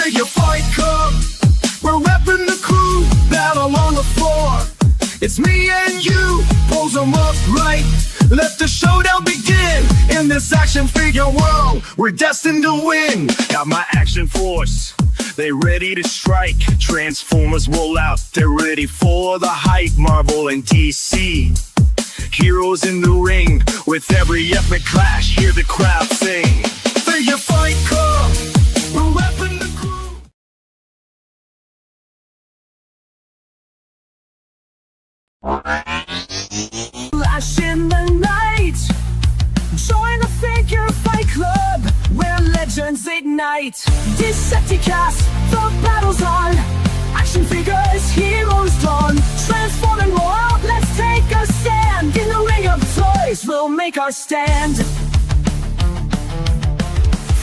Figure fight club, we're repping the crew, battle on the floor. It's me and you, pose them up right. Let the showdown begin. In this action figure world, we're destined to win. Got my action force, they ready to strike. Transformers roll out, they're ready for the hype. Marvel and DC, heroes in the ring. With every epic clash, hear the crowd sing. Figure fight club, we're repping the crew. Flash in the night, join the figure fight club where legends ignite. Decepticast, the battle's on. Action figures, heroes drawn. Transform and roll out, let's take a stand. In the ring of toys, we'll make our stand.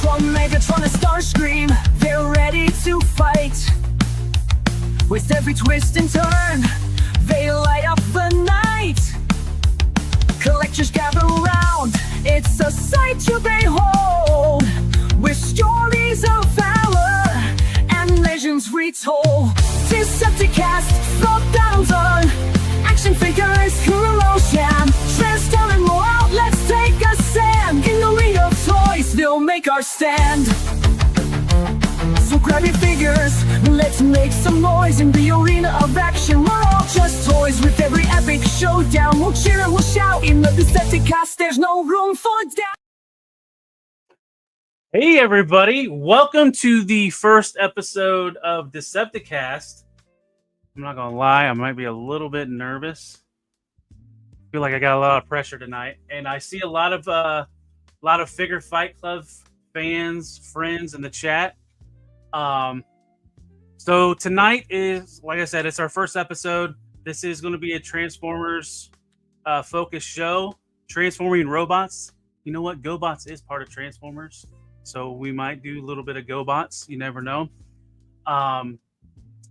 From Megatron to Starscream, they're ready to fight. With every twist and turn, they light up the night. Collectors gather round, it's a sight to behold. With stories of valor and legends retold. Decepticast, the battle's on. Action figures, heroes jam. Transform and roll out, let's take a stand. In the ring of toys, they'll make our stand. So grab your figures, let's make some noise in the arena of action. We're all just toys with every epic showdown. We'll cheer and we'll shout in the Decepticast. There's no room for doubt. Hey everybody, welcome to the first episode of Decepticast. I'm not gonna lie, I might be a little bit nervous. I feel like I got a lot of pressure tonight, and I see a lot of Figure Fight Club fans, friends in the chat. So tonight is, like I said, it's our first episode. This is going to be a Transformers focused show, transforming robots. You know what? GoBots is part of Transformers, so we might do a little bit of GoBots. You never know.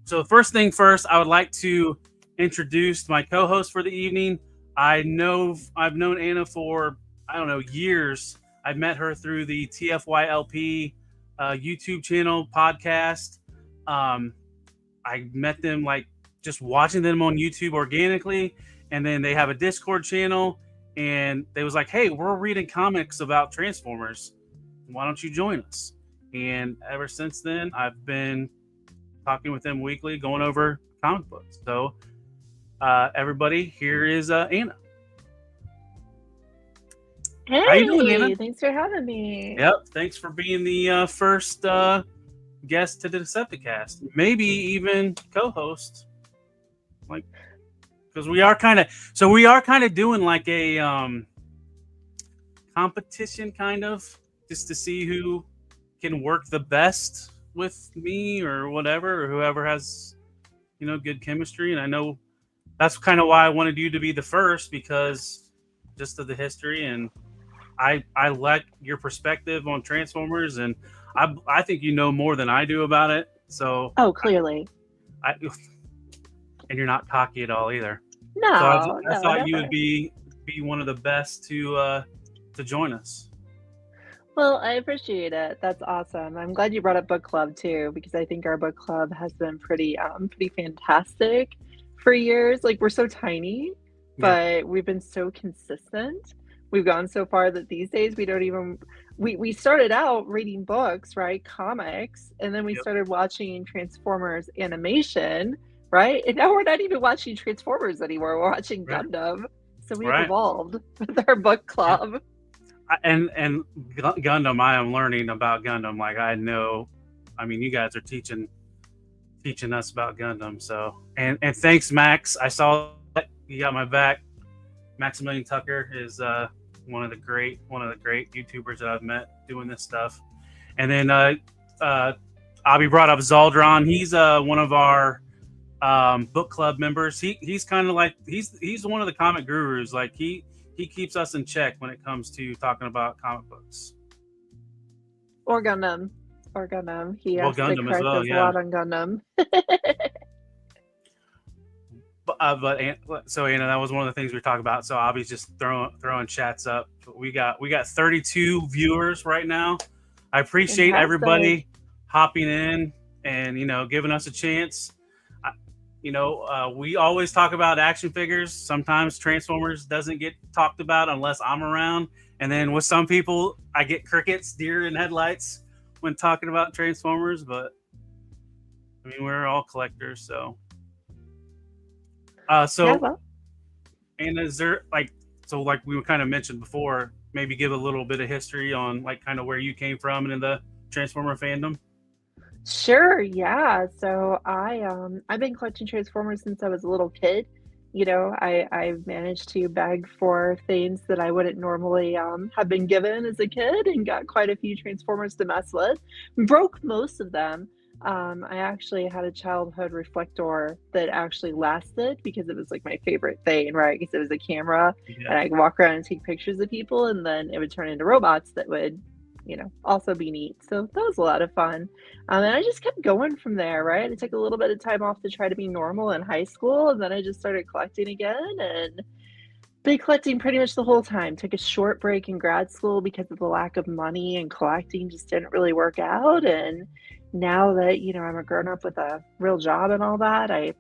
So first thing first, I would like to introduce my co-host for the evening. I've known Anna for, I don't know, years. I've met her through the TFYLP YouTube channel, podcast. I met them like just watching them on YouTube organically, and then they have a Discord channel, and they was like, hey, we're reading comics about Transformers, why don't you join us? And ever since then, I've been talking with them weekly, going over comic books. So everybody, here is Anna. Hey, how you doing, Anna? Thanks for having me. Yep, thanks for being the first guest to the Decepticast. Maybe even co-host, like, because we are kind of doing like a competition, kind of, just to see who can work the best with me or whatever, or whoever has, you know, good chemistry. And I know that's kind of why I wanted you to be the first, because just of the history, and I like your perspective on Transformers, and I think you know more than I do about it. So Clearly. And you're not cocky at all either. No, so I thought never. you would be one of the best to join us. Well, I appreciate it. That's awesome. I'm glad you brought up book club too, because I think our book club has been pretty fantastic for years. Like, we're so tiny, but we've been so consistent. We've gone so far that these days we don't even, we started out reading books, right? Comics, and then we started watching Transformers animation, right? And now we're not even watching Transformers anymore. We're watching Gundam. So we've evolved with our book club. And Gundam, I am learning about Gundam. Like, I know, I mean, you guys are teaching us about Gundam. So, and thanks, Max. I saw that you got my back. Maximilian Tucker is one of the great YouTubers that I've met doing this stuff. And then Abby brought up Zaldron. He's one of our book club members. He's kind of like he's one of the comic gurus. Like, he keeps us in check when it comes to talking about comic books. Or Gundam. He has to Gundam correct us a lot on Gundam. So Anna, that was one of the things we were talking about. So Abby's just throwing chats up. We got 32 viewers right now. I appreciate everybody hopping in. and giving us a chance. We always talk about action figures. Sometimes Transformers doesn't get talked about unless I'm around. And then with some people, I get crickets, deer in headlights when talking about Transformers. But I mean, we're all collectors, so. Yeah, well, And is there like we kind of mentioned before, maybe give a little bit of history on like kind of where you came from and in the Transformer fandom? sure, yeah. So I've been collecting Transformers since I was a little kid. I've managed to bag for things that I wouldn't normally have been given as a kid, and got quite a few Transformers to mess with. Broke most of them. I actually had a childhood reflector that actually lasted because it was like my favorite thing, right? Because it was a camera and Yeah. I could walk around and take pictures of people, and then it would turn into robots that would, also be neat. So that was a lot of fun. And I just kept going from there, right? I took a little bit of time off to try to be normal in high school, and then I just started collecting again and been collecting pretty much the whole time. Took a short break in grad school because of the lack of money, and collecting just didn't really work out. And now that, I'm a grown up with a real job and all that, I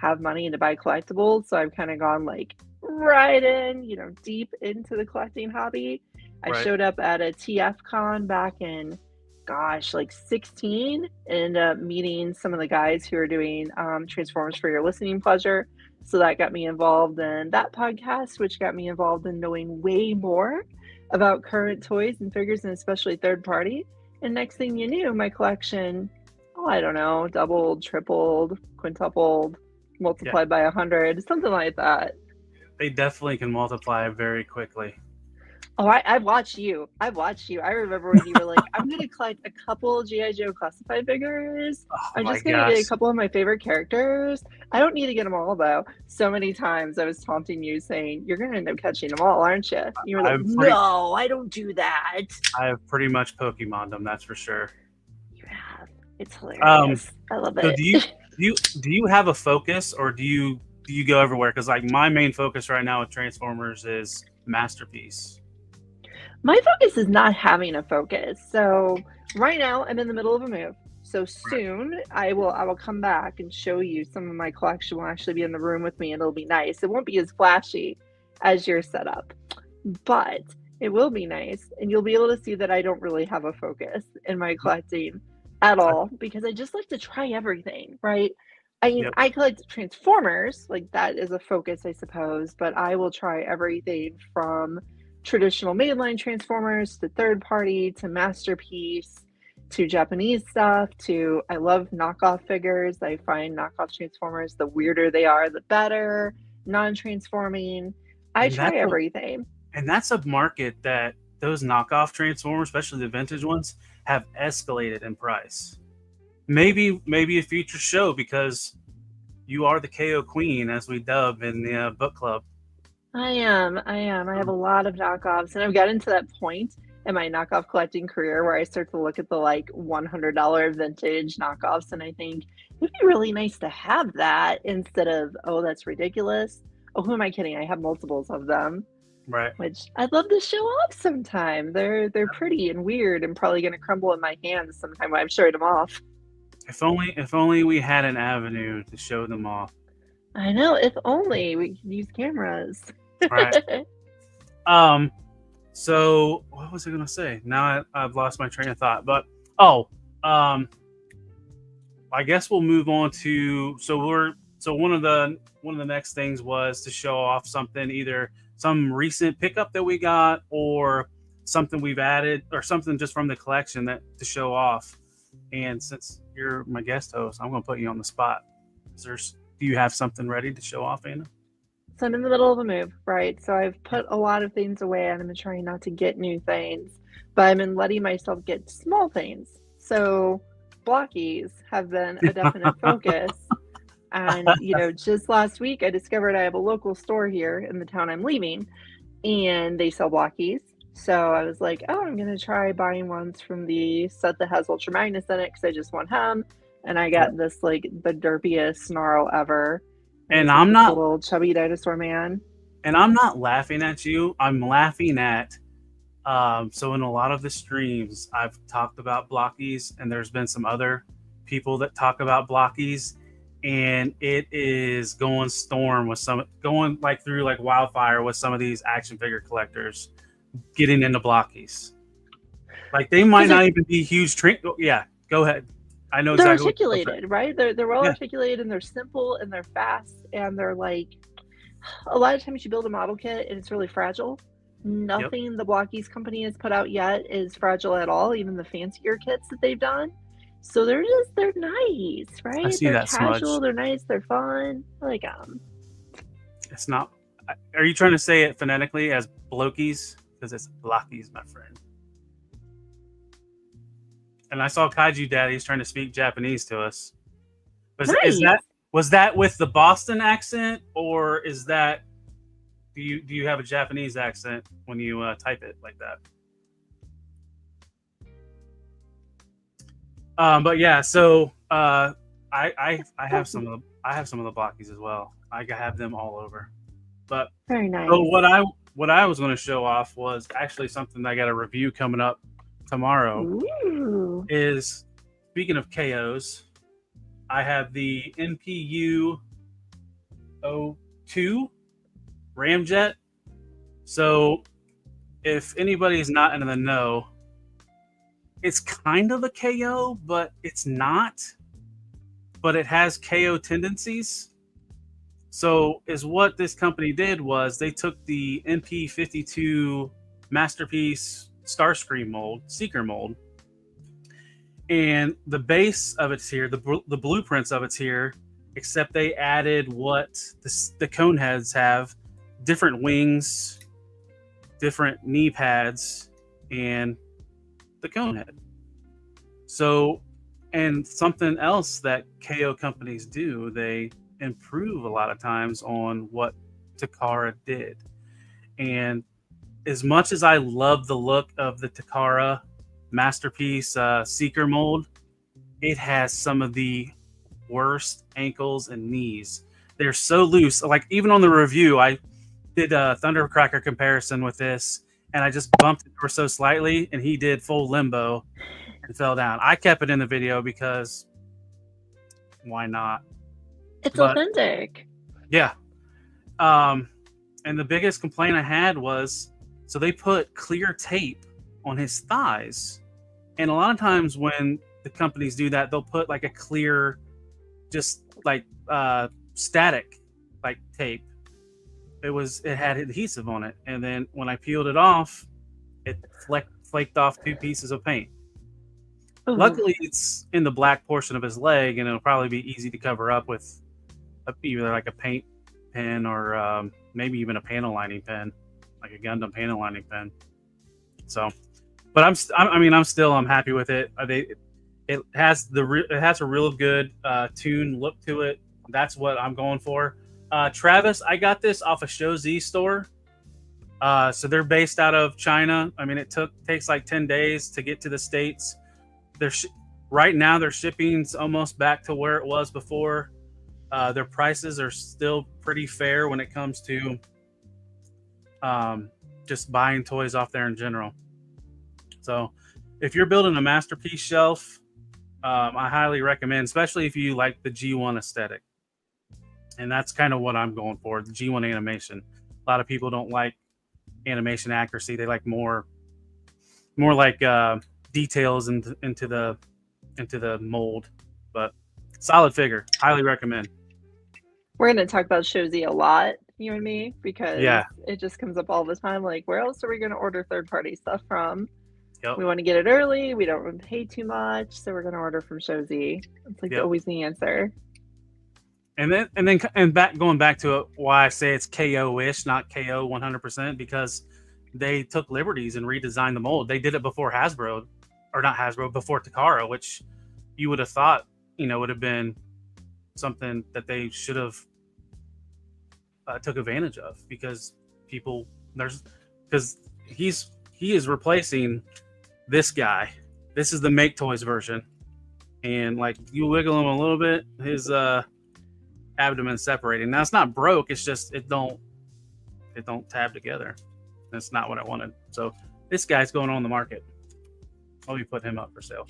have money to buy collectibles. So I've kind of gone like right in, deep into the collecting hobby. I Right. showed up at a TF con back in, gosh, like 16, and ended up meeting some of the guys who are doing Transformers for Your Listening Pleasure. So that got me involved in that podcast, which got me involved in knowing way more about current toys and figures, and especially third party. And next thing you knew, my collection, oh, I don't know, doubled, tripled, quintupled, Yeah. multiplied by 100, something like that. They definitely can multiply very quickly. Oh, I've watched you. I've watched you. I remember when you were like, I'm going to collect a couple G.I. Joe classified figures. Oh I'm my just going to get a gosh. couple of my favorite characters. I don't need to get them all, though. So many times I was taunting you saying, you're going to end up catching them all, aren't you? You were like, no, I don't do that. I have pretty much Pokemon them, that's for sure. You have. It's hilarious. I love So it. do you have a focus, or do you go everywhere? Because like my main focus right now with Transformers is Masterpiece. My focus is not having a focus. So right now I'm in the middle of a move. So soon I will come back and show you some of my collection. Will actually be in the room with me, and it'll be nice. It won't be as flashy as your setup, but it will be nice, and you'll be able to see that I don't really have a focus in my collecting at all, because I just like to try everything, right? I mean, Yep. I collect Transformers, like that is a focus, I suppose, but I will try everything from traditional mainline Transformers to third party to Masterpiece to Japanese stuff to, I love knockoff figures. I find knockoff Transformers, the weirder they are, the better. Non-transforming. I And try everything. that's a market that those knockoff Transformers, especially the vintage ones, have escalated in price. Maybe a future show, because you are the KO queen, as we dub in the book club. I am. I have a lot of knockoffs, and I've gotten to that point in my knockoff collecting career where I start to look at the like $100 vintage knockoffs, and I think it'd be really nice to have that instead of, oh, that's ridiculous. Oh, who am I kidding? I have multiples of them, Right. which I'd love to show off sometime. They're pretty and weird, and probably going to crumble in my hands sometime when I'm showing them off. If only we had an avenue to show them off. I know. If only we could use cameras. Right. So what was I gonna say? Now I've lost my train of thought. But I guess we'll move on to one of the next things was to show off something, either some recent pickup that we got or something we've added, or something just from the collection that to show off. And since you're my guest host, I'm gonna put you on the spot. Do you have something ready to show off, Anna? So I'm in the middle of a move, right? So I've put a lot of things away, and I'm trying not to get new things, but I'm in letting myself get small things. So blockies have been a definite focus. And, just last week I discovered I have a local store here in the town I'm leaving, and they sell blockies. So I was like, oh, I'm going to try buying ones from the set that has Ultra Magnus in it, because I just want him. And I got this, like, the derpiest snarl ever. And it's I'm like this not little chubby dinosaur man. and I'm not laughing at you. I'm laughing at so in a lot of the streams I've talked about blockies, and there's been some other people that talk about blockies, and it is going storm with going like through like wildfire with some of these action figure collectors getting into blockies. Like they might not even be huge. Yeah, go ahead. I know they're exactly articulated, right? They're well articulated, and they're simple, and they're fast, and they're like, a lot of times you build a model kit and it's really fragile. Nothing the Blockies company has put out yet is fragile at all, even the fancier kits that they've done. So they're nice, right? see They're that casual, smudge. they're nice, they're fun. I like It's not. Are you trying to say it phonetically as blokies? Because it's blockies, my friend. And I saw Kaiju Daddy's trying to speak Japanese to us. Was that with the Boston accent, or is that do you have a Japanese accent when you type it like that? But yeah, so I have some of the blockies as well. I have them all over. But very nice. So what I was going to show off was actually something that I got a review coming up tomorrow. Ooh. Is speaking of KOs, I have the NPU 02 Ramjet. So if anybody's not in the know, it's kind of a KO, but it's not. But it has KO tendencies. So is what this company did was they took the NP52 Masterpiece Starscream mold, Seeker mold, and the base of it's here, the blueprints of it's here, except they added what the cone heads have, different wings, different knee pads, and the cone head. So, and something else that KO companies do, they improve a lot of times on what Takara did. And as much as I love the look of the Takara Masterpiece Seeker mold, it has some of the worst ankles and knees. They're so loose. Like even on the review, I did a Thundercracker comparison with this, and I just bumped it ever so slightly, and he did full limbo and fell down. I kept it in the video because why not? It's authentic. Yeah. And the biggest complaint I had was, so they put clear tape on his thighs, and a lot of times when the companies do that, they'll put like a clear, just like static like tape. It had adhesive on it, and then when I peeled it off, it flaked off 2 pieces of paint. Ooh. Luckily it's in the black portion of his leg, and it'll probably be easy to cover up with either like a paint pen or maybe even a panel lining pen, like a Gundam panel lining pen. So, but I'm happy with it. It has a real good tune look to it. That's what I'm going for. Travis, I got this off a ShowZ store. So they're based out of China. I mean, it takes like 10 days to get to the States. Right now their shipping's almost back to where it was before. Their prices are still pretty fair when it comes to just buying toys off there in general. So if you're building a masterpiece shelf, I highly recommend, especially if you like the G1 aesthetic. And that's kind of what I'm going for, the G1 animation. A lot of people don't like animation accuracy. They like more like details into the mold. But solid figure. Highly recommend. We're going to talk about ShowZ a lot, you and me, because it just comes up all the time. Like, where else are we going to order third-party stuff from? Yep. We want to get it early. We don't want to pay too much, so we're going to order from ShowZ. It's like always the answer. And going back to why I say it's KO-ish, not KO 100%, because they took liberties and redesigned the mold. They did it before before Takara, which you would have thought, would have been something that they should have took advantage of, because he is replacing this guy. This is the Make Toys version, and like you wiggle him a little bit, his abdomen separating. Now it's not broke, it's just it don't tab together. That's not what I wanted. So this guy's going on the market. I'll be putting him up for sale.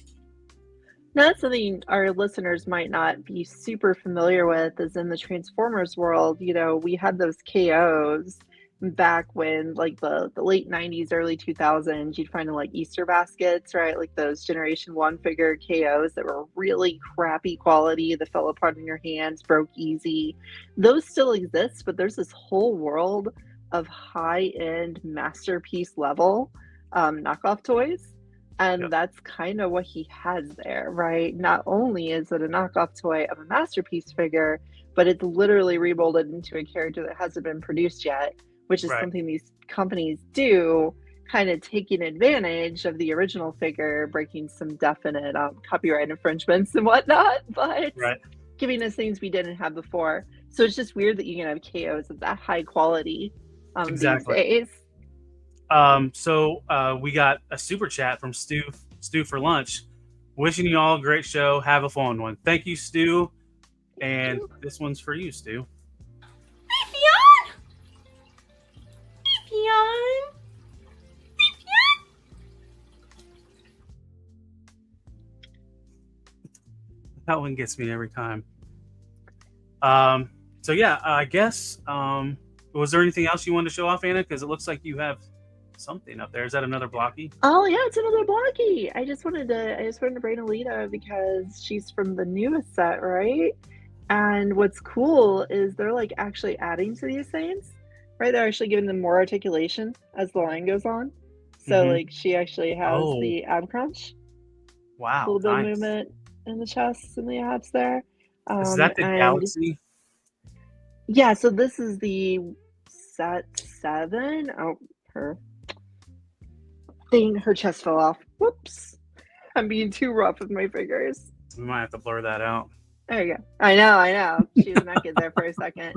Now, that's something our listeners might not be super familiar with is in the Transformers world, we had those KOs back when like the late 90s, early 2000s, you'd find in like Easter baskets, right? Like those Generation 1 figure KOs that were really crappy quality, that fell apart in your hands, broke easy. Those still exist, but there's this whole world of high-end masterpiece level knockoff toys. And Yep. that's kind of what he has there, right? Not only is it a knockoff toy of a masterpiece figure, but it's literally remolded into a character that hasn't been produced yet, which is Right. something these companies do, kind of taking advantage of the original figure, breaking some definite copyright infringements and whatnot, but Right. giving us things we didn't have before. So it's just weird that you can have KOs of that high quality Exactly. these days. So we got a super chat from Stu for lunch. Wishing you all a great show. Have a fun one. Thank you, Stu. And this one's for you, Stu. That one gets me every time. So yeah, I guess. Was there anything else you wanted to show off, Anna? Because it looks like you have something up there. Is that another blocky? Oh yeah, it's another blocky. I just wanted to bring Alita because she's from the newest set, right? And what's cool is they're like actually adding to these things, right? They're actually giving them more articulation as the line goes on. So like she actually has the ab crunch, a Wow, little bit of nice. movement in the chest and the abs there. Is that the and Galaxy? yeah, so this is the set 7. Oh, her chest fell off. Whoops. I'm being too rough with my fingers. We might have to blur that out. There you go. I know. She was naked there for a second.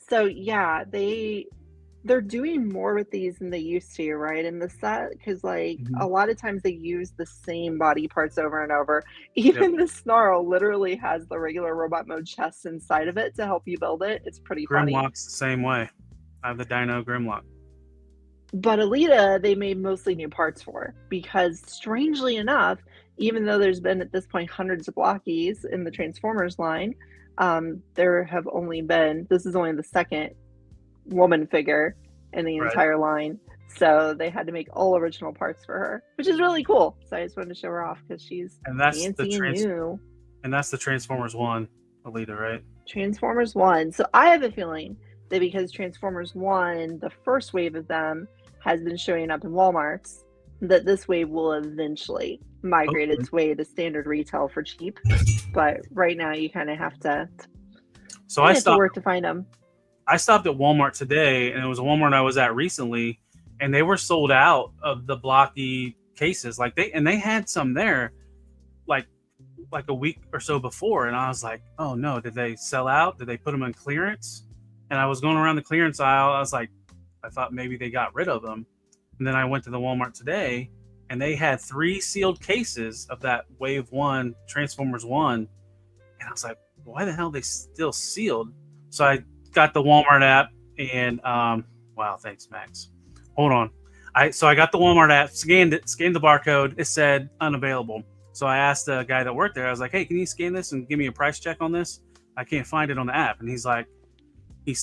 So yeah, they're doing more with these than they used to, right? In the set, because like a lot of times they use the same body parts over and over. Even the Snarl literally has the regular robot mode chest inside of it to help you build it. It's pretty funny. Grimlock's the same way. I have the Dino Grimlock. But Alita, they made mostly new parts for, because strangely enough, even though there's been at this point hundreds of blockies in the Transformers line, there have only been, this is only the second woman figure in the entire line. So they had to make all original parts for her, which is really cool. So I just wanted to show her off because she's fancy and new. And that's the Transformers 1 Alita, right? Transformers 1. So I have a feeling that because Transformers 1, the first wave of them, has been showing up in Walmarts, that this wave will eventually migrate its way to standard retail for cheap. But right now you kind of have to work to find them. I stopped at Walmart today, and it was a Walmart I was at recently, and they were sold out of the blocky cases. Like they had some there like a week or so before, and I was like, oh no, did they sell out? Did they put them in clearance? And I was going around the clearance aisle. I thought maybe they got rid of them. And then I went to the Walmart today, and they had 3 sealed cases of that Wave 1 Transformers 1. And I was like, why the hell are they still sealed? So I got the Walmart app, and wow, thanks, Max. Hold on. I got the Walmart app, scanned the barcode. It said unavailable. So I asked the guy that worked there, I was like, hey, can you scan this and give me a price check on this? I can't find it on the app. And he's like, he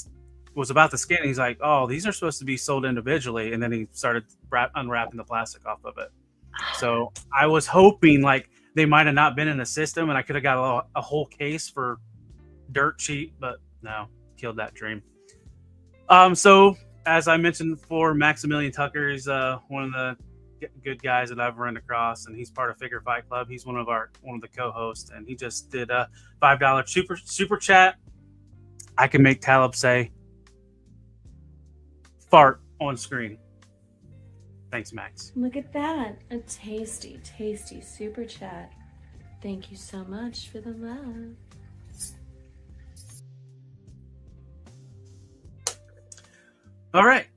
was about to scan it. He's like, oh, these are supposed to be sold individually. And then he started unwrapping the plastic off of it. So I was hoping like they might have not been in the system and I could have got a whole case for dirt cheap, but no, killed that dream. So as I mentioned before, Maximilian Tucker is one of the good guys that I've run across, and he's part of Figure Fight Club. He's one of the co-hosts, and he just did a $5 super chat. I can make Talib say fart on screen. Thanks, Max. Look at that. A tasty, tasty super chat. Thank you so much for the love. All right.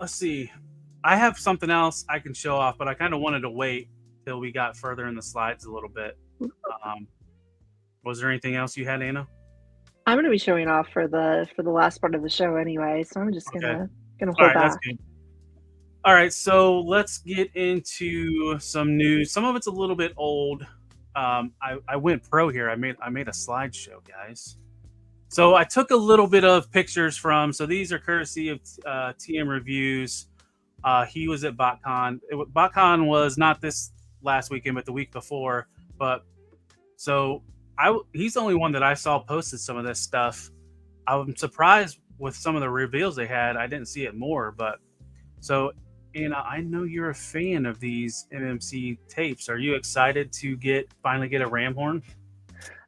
Let's see. I have something else I can show off, but I kind of wanted to wait till we got further in the slides a little bit. Was there anything else you had, Anna? I'm going to be showing off for the last part of the show anyway, so I'm just gonna hold right, back. That's good. All right, so let's get into some news. Some of it's a little bit old. I went pro here. I made a slideshow, guys. So I took a little bit of pictures from. So these are courtesy of TM Reviews. He was at BotCon. BotCon was not this last weekend, but the week before. But so he's the only one that I saw posted some of this stuff. I'm surprised with some of the reveals they had. I didn't see it more, but so. And I know you're a fan of these MMC tapes. Are you excited to finally get a ram horn?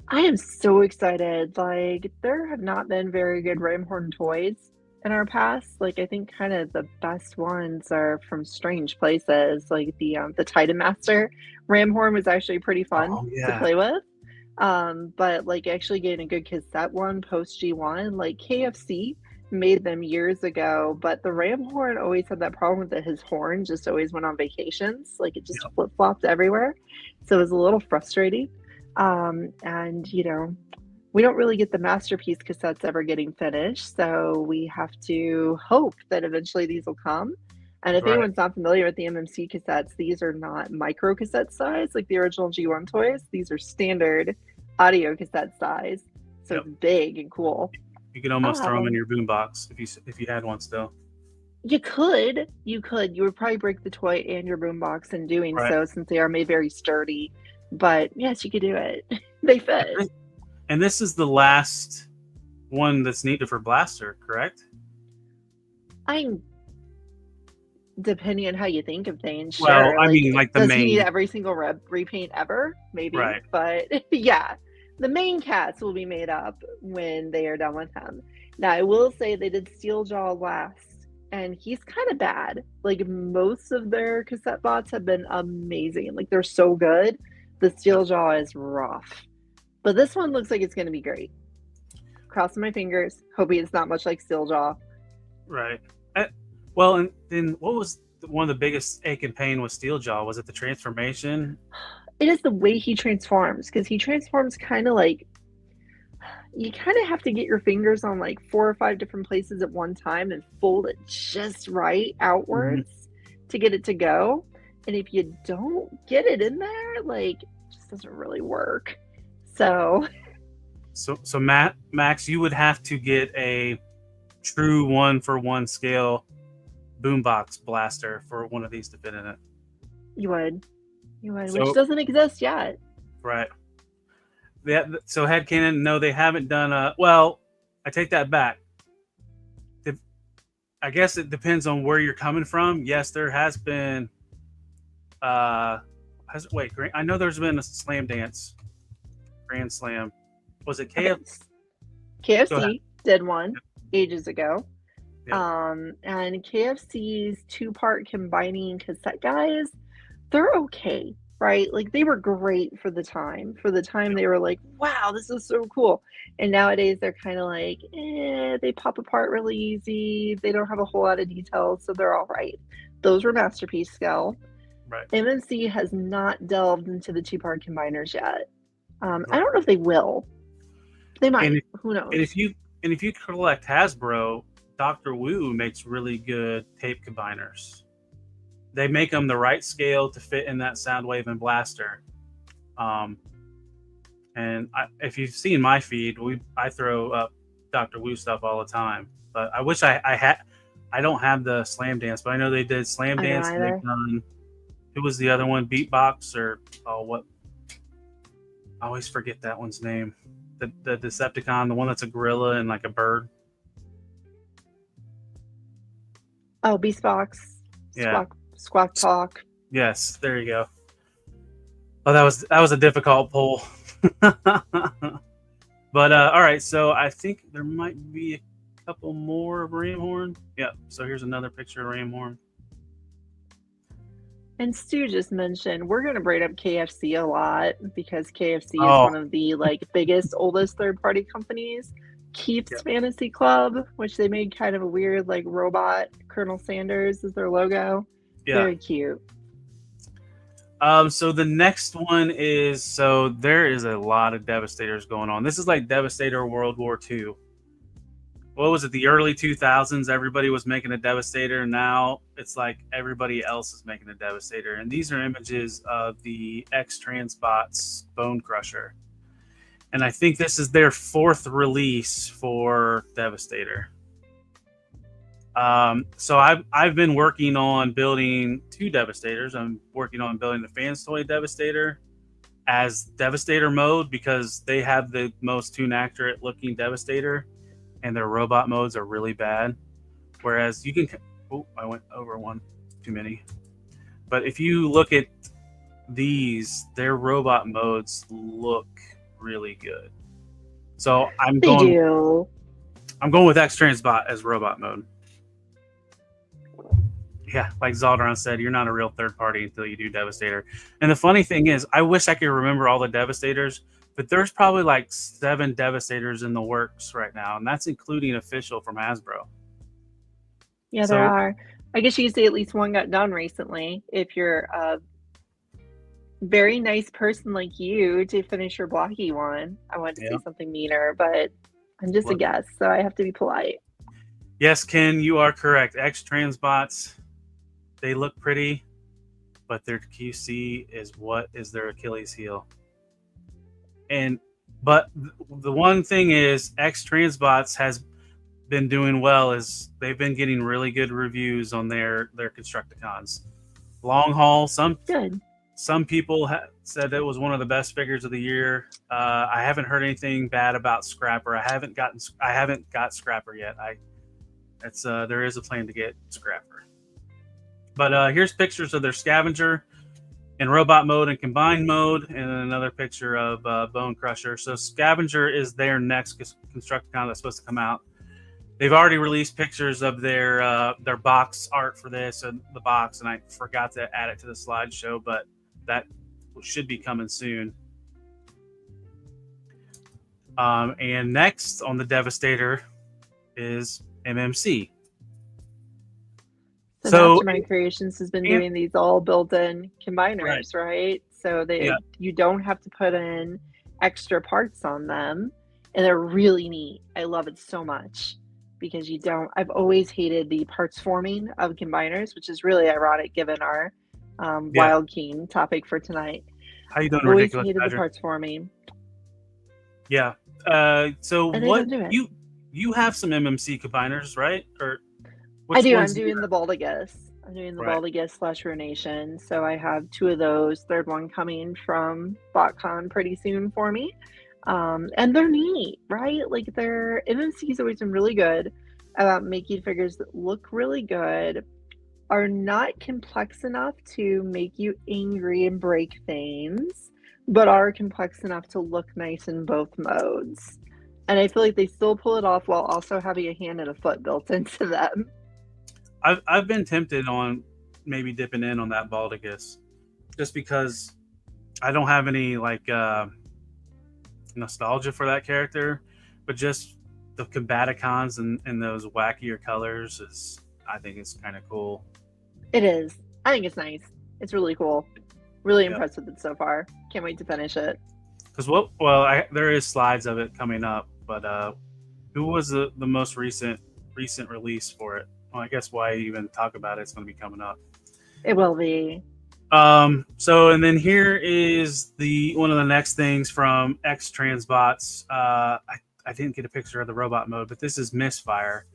I am so excited. Like, there have not been very good Ramhorn toys in our past. Like, I think kind of the best ones are from strange places. Like the Titan Master Ramhorn was actually pretty fun to play with. But like actually getting a good cassette one post G1, like KFC made them years ago, but the Ramhorn always had that problem that his horn just always went on vacations. Like it just flip-flopped everywhere. So it was a little frustrating. And you know, we don't really get the masterpiece cassettes ever getting finished, so we have to hope that eventually these will come. And if anyone's not familiar with the MMC cassettes, these are not micro cassette size like the original G1 toys. These are standard audio cassette size, so it's big and cool. You could almost throw them in your boombox if you had one still. You could. You would probably break the toy and your boombox in doing so, since they are made very sturdy. But yes, you could do it. They fit. And this is the last one that's needed for Blaster, correct? Depending on how you think of things. Well, sure. I mean, like the does main. He need every single repaint ever? Maybe. Right. But yeah, the main cats will be made up when they are done with him. Now, I will say they did Steeljaw last, and he's kind of bad. Like most of their cassette bots have been amazing. Like they're so good. The Steeljaw is rough. But this one looks like it's going to be great. Crossing my fingers, hoping it's not much like Steeljaw. Right. Well, and then what was one of the biggest ache and pain with Steeljaw? Was it the transformation? It is the way he transforms, because he transforms kind of like, you kind of have to get your fingers on like 4 or 5 different places at one time and fold it just right outwards to get it to go. And if you don't get it in there, like, it just doesn't really work. So Max, you would have to get a true 1-for-1 scale boombox blaster for one of these to fit in it. You would, which doesn't exist yet. Right. So headcanon, no, they haven't done well, I take that back. I guess it depends on where you're coming from. Yes, there has been I know there's been a slam dance, Grand Slam. Was it KFC? KFC did one ages ago. Yep. And KFC's 2-part combining cassette guys, they're okay, right? Like they were great for the time. For the time they were like, wow, this is so cool. And nowadays they're kind of like, they pop apart really easy. They don't have a whole lot of details, so they're all right. Those were masterpiece scale. Right. MMC has not delved into the 2-part combiners yet. I don't know if they will. They might. Who knows? And if you collect Hasbro, Dr. Wu makes really good tape combiners. They make them the right scale to fit in that Soundwave and Blaster. And if you've seen my feed, I throw up Dr. Wu stuff all the time. But I wish I had. I don't have the Slam Dance, but I know they did Slam Dance. And they've done. Who was the other one? Beatbox or what? I always forget that one's name. The Decepticon, the one that's a gorilla and like a bird. Oh, Beastbox. Yeah. Squawk Talk. Yes, there you go. Oh, that was a difficult pull. But all right, so I think there might be a couple more of Ramhorn. Yeah, so here's another picture of Ramhorn. And Stu just mentioned we're going to bring up KFC a lot because KFC is one of the biggest, oldest third-party companies. Keeps Fantasy Club, which they made kind of a weird robot. Colonel Sanders is their logo. Yeah. Very cute. So the next one is, there is a lot of Devastators going on. This is like Devastator World War II. what was it, the early 2000s, everybody was making a Devastator. Now it's like everybody else is making a Devastator. And these are images of the X-Transbots Bone Crusher. And I think this is their 4th release for Devastator. So I've been working on building 2 Devastators. I'm working on building the Fans Toy Devastator as Devastator mode because they have the most tune accurate looking Devastator. And their robot modes are really bad. Whereas you can... Oh, I went over one too many. But if you look at these, their robot modes look really good. So I'm going with X-Transbot as robot mode. Yeah, like Zaldron said, you're not a real third party until you do Devastator. And the funny thing is, I wish I could remember all the Devastators, but there's probably like 7 Devastators in the works right now, and that's including official from Hasbro. Yeah, there are. I guess you could say at least one got done recently. If you're a very nice person like you to finish your blocky one. I wanted to say something meaner, but I'm just a guest, so I have to be polite. Yes, Ken, you are correct. X-Transbots, they look pretty, but their QC is what is their Achilles heel. But the one thing is, X-Transbots has been doing well is they've been getting really good reviews on their Constructicons. Long haul, some people said it was one of the best figures of the year. I haven't heard anything bad about Scrapper. I haven't got Scrapper yet. There is a plan to get Scrapper. But here's pictures of their Scavenger in robot mode and combined mode, and then another picture of Bone Crusher. So Scavenger is their next Constructicon that's supposed to come out. They've already released pictures of their box art for this and the box, and I forgot to add it to the slideshow, but that should be coming soon. And next on the Devastator is MMC. So Mastermind Creations has been doing these all built-in combiners, right? So you don't have to put in extra parts on them, and they're really neat. I love it so much because I've always hated the parts forming of combiners, which is really ironic given our Wild King topic for tonight. How you doing, I've always ridiculous hated Badger? the parts forming. Yeah. So what you have some MMC combiners, right? Or I do. I'm doing the Baldigus. I'm doing the Baldigus / Ruination. So I have 2 of those. Third one coming from BotCon pretty soon for me. And they're neat, right? Like MMC's always been really good about making figures that look really good, are not complex enough to make you angry and break things, but are complex enough to look nice in both modes. And I feel like they still pull it off while also having a hand and a foot built into them. I've been tempted on maybe dipping in on that Baldigus just because I don't have any nostalgia for that character, but just the Combaticons and those wackier colors I think it's kind of cool. It is. I think it's nice. It's really cool. Really impressed with it so far. Can't wait to finish it. Because there is slides of it coming up, but who was the most recent release for it? Well, I guess why even talk about it? It's going to be coming up. It will be. So, and then here is one of the next things from X-Transbots. I didn't get a picture of the robot mode, but this is Misfire.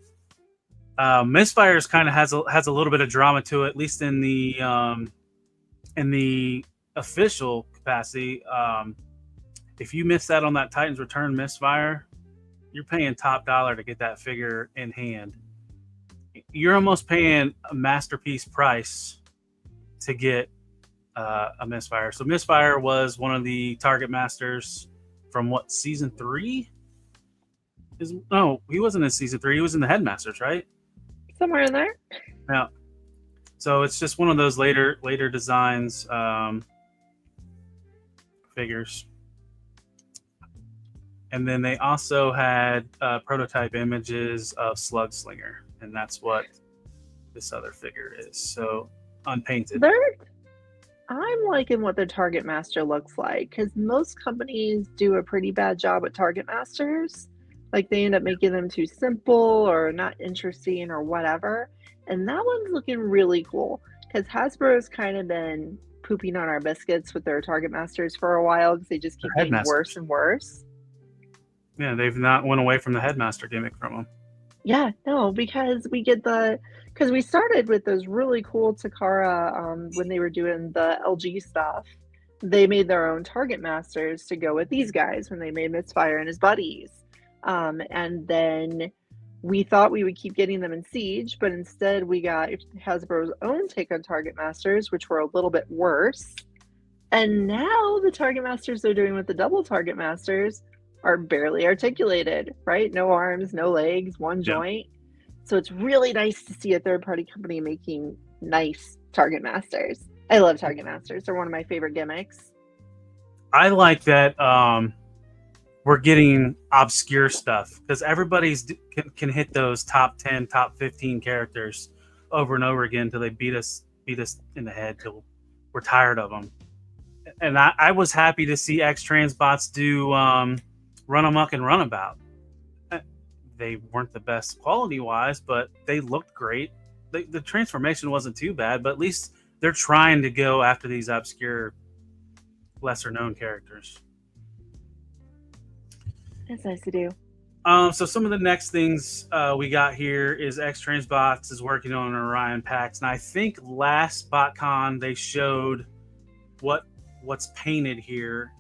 Misfire kind of has a little bit of drama to it, at least in the official capacity. If you miss that on that Titans Return Misfire, you're paying top dollar to get that figure in hand. You're almost paying a masterpiece price to get a Misfire. So Misfire was one of the Target Masters from season 3? No, he wasn't in season 3. He was in the Headmasters, right? Somewhere in there. Yeah. So it's just one of those later designs figures. And then they also had prototype images of Slugslinger, and that's what this other figure is. So unpainted. I'm liking what their Target Master looks like because most companies do a pretty bad job at Target Masters. Like they end up making them too simple or not interesting or whatever. And that one's looking really cool because Hasbro's kind of been pooping on our biscuits with their Target Masters for a while because they just keep Their getting worse Headmasters. and worse. Yeah, they've not went away from the Headmaster gimmick from them. Yeah, no, because we started with those really cool Takara when they were doing the LG stuff. They made their own Target Masters to go with these guys when they made Misfire and his buddies. And then we thought we would keep getting them in Siege, but instead we got Hasbro's own take on Target Masters, which were a little bit worse. And now the Target Masters they're doing with the double Target Masters are barely articulated, right? No arms, no legs, one joint. So it's really nice to see a third-party company making nice Target Masters. I love Target Masters. They're one of my favorite gimmicks. I like that we're getting obscure stuff because everybody's can hit those top 10, top 15 characters over and over again until they beat us in the head till we're tired of them. And I was happy to see X Transbots do Run Amok and Runabout. They weren't the best quality-wise, but they looked great. The transformation wasn't too bad, but at least they're trying to go after these obscure, lesser-known characters. That's nice to do. So some of the next things we got here is X Transbots is working on an Orion Pax, and I think last BotCon they showed what's painted here.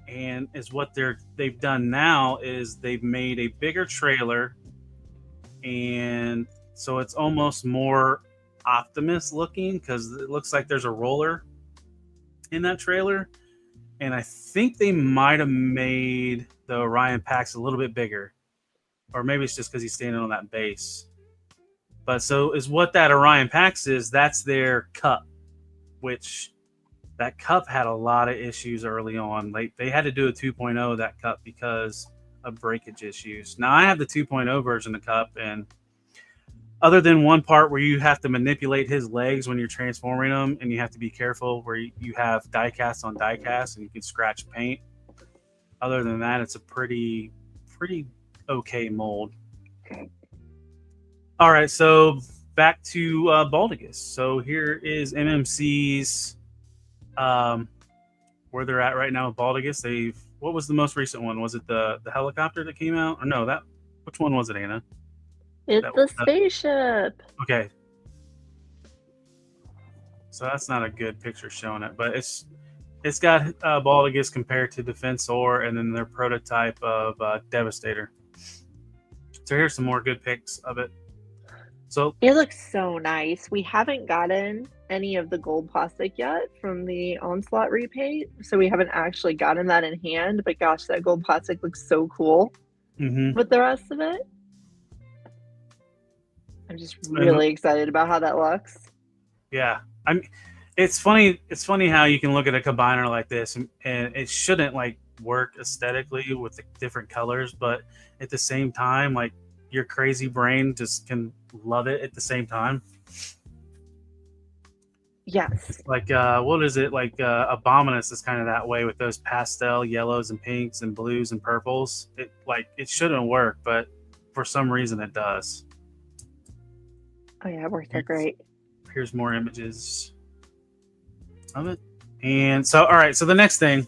And is what they've done now is they've made a bigger trailer, and so it's almost more Optimus looking because it looks like there's a roller in that trailer. And I think they might have made the Orion Pax a little bit bigger, or maybe it's just because he's standing on that base. But so is what that Orion Pax is. That's their cup, which. That cup had a lot of issues early on. They had to do a 2.0 of that cup because of breakage issues. Now I have the 2.0 version of the cup, and other than one part where you have to manipulate his legs when you're transforming them, and you have to be careful where you have diecast on diecast and you can scratch paint. Other than that, it's a pretty okay mold. All right, so back to Baldigus. So here is MMC's. Where they're at right now with Baldigus. What was the most recent one? Was it the helicopter that came out? Or no, which one was it, Anna? It's the spaceship. Okay. So that's not a good picture showing it, but it's got Baldigus compared to Defensor and then their prototype of Devastator. So here's some more good pics of it. So it looks so nice. We haven't gotten any of the gold plastic yet from the Onslaught repaint, so we haven't actually gotten that in hand, but gosh, that gold plastic looks so cool with the rest of it. I'm just really excited about how that looks. Yeah. It's funny how you can look at a combiner like this and it shouldn't work aesthetically with the different colors, but at the same time, your crazy brain just can love it at the same time. Yes. It's what is it? Abominus is kind of that way with those pastel yellows and pinks and blues and purples. It shouldn't work, but for some reason it does. Oh yeah, it works out great. Here's more images of it. And so, all right, so the next thing.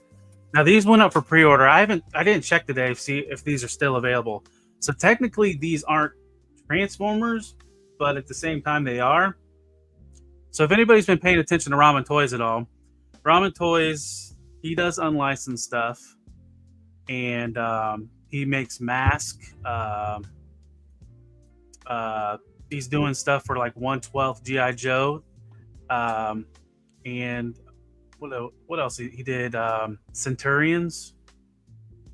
Now these went up for pre-order. I didn't check today to see if these are still available. So technically these aren't Transformers, but at the same time they are. So if anybody's been paying attention to Ramen Toys at all, Ramen Toys, he does unlicensed stuff, and he makes masks. He's doing stuff for 1/12 GI Joe, and what else? He did Centurions.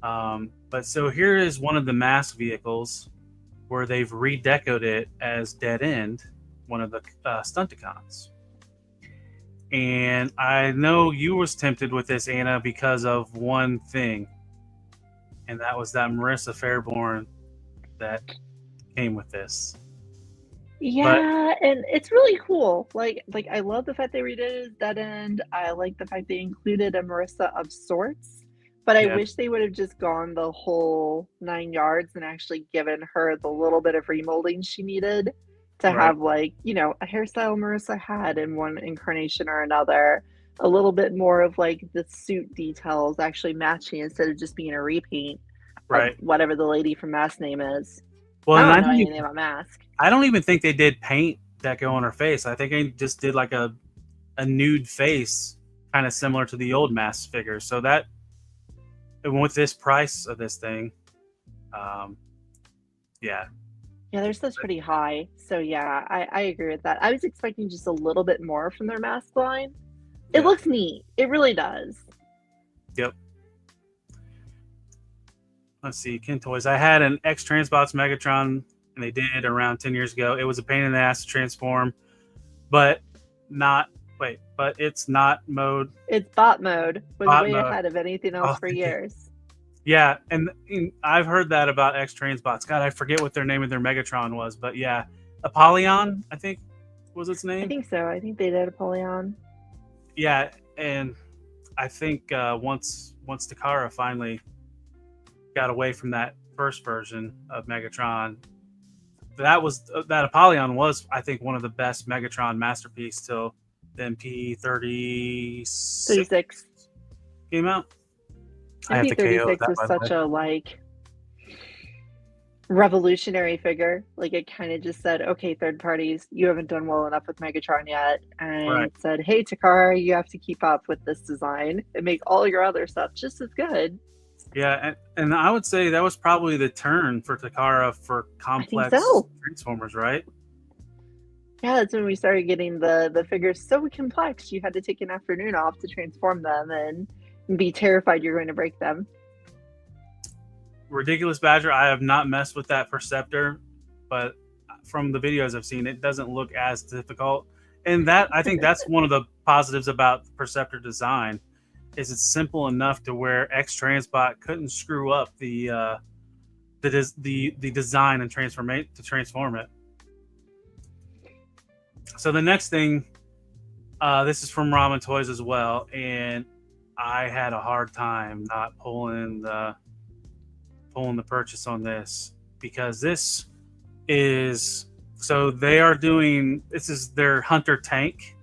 But so here is one of the mask vehicles where they've redecoed it as Dead End, one of the Stunticons. And I know you was tempted with this, Anna, because of one thing, and that was that Marissa Fairborn that came with this. Yeah, and it's really cool. I love the fact they redid it as Dead End. I like the fact they included a Marissa of sorts, But I Yeah. wish they would have just gone the whole 9 yards and actually given her the little bit of remolding she needed to Right. have, like, you know, a hairstyle Marissa had in one incarnation or another. A little bit more of like the suit details actually matching instead of just being a repaint of Right. whatever the lady from Mask name is. Well, I and don't know anything about Mask. I don't even think they did paint that go on her face. I think they just did like a nude face, kind of similar to the old Mask figures. So that, and with this price of this thing, yeah. Yeah, their stuff's pretty high. So yeah, I agree with that. I was expecting just a little bit more from their Mask line. It Yeah. looks neat. It really does. Yep. Let's see, Ken Toys. I had an X Transbots Megatron, and they did around 10 years ago. It was a pain in the ass to transform, but it's not mode. It's bot mode. Was Bot way mode. ahead of anything else Oh, for thank you. years. Yeah, and I've heard that about X Transbots. God, I forget what their name of their Megatron was, but yeah, Apollyon, I think was its I name. think so. I think they did Apollyon. Yeah, and I think once Takara finally got away from that first version of Megatron, that Apollyon was, I think, one of the best Megatron masterpiece till the MP36 36. came out. I have to KO MP36 that, was by the such way. a like revolutionary figure. Like it kind of just said, okay, third parties, you haven't done well enough with Megatron yet, and Right. it said, hey, Takara, you have to keep up with this design and make all your other stuff just as good. Yeah, and I would say that was probably the turn for Takara for complex so. Transformers, right? Yeah, that's when we started getting the figures so complex you had to take an afternoon off to transform them and be terrified you're going to break them. Ridiculous Badger, I have not messed with that Perceptor, but from the videos I've seen, it doesn't look as difficult. And that, I think that's one of the positives about Perceptor design, is it's simple enough to where X Transbot couldn't screw up the design and transform it. So the next thing, this is from Ramen Toys as well, and I had a hard time not pulling the purchase on this, because this is, so they are doing, this is their Hunter tank,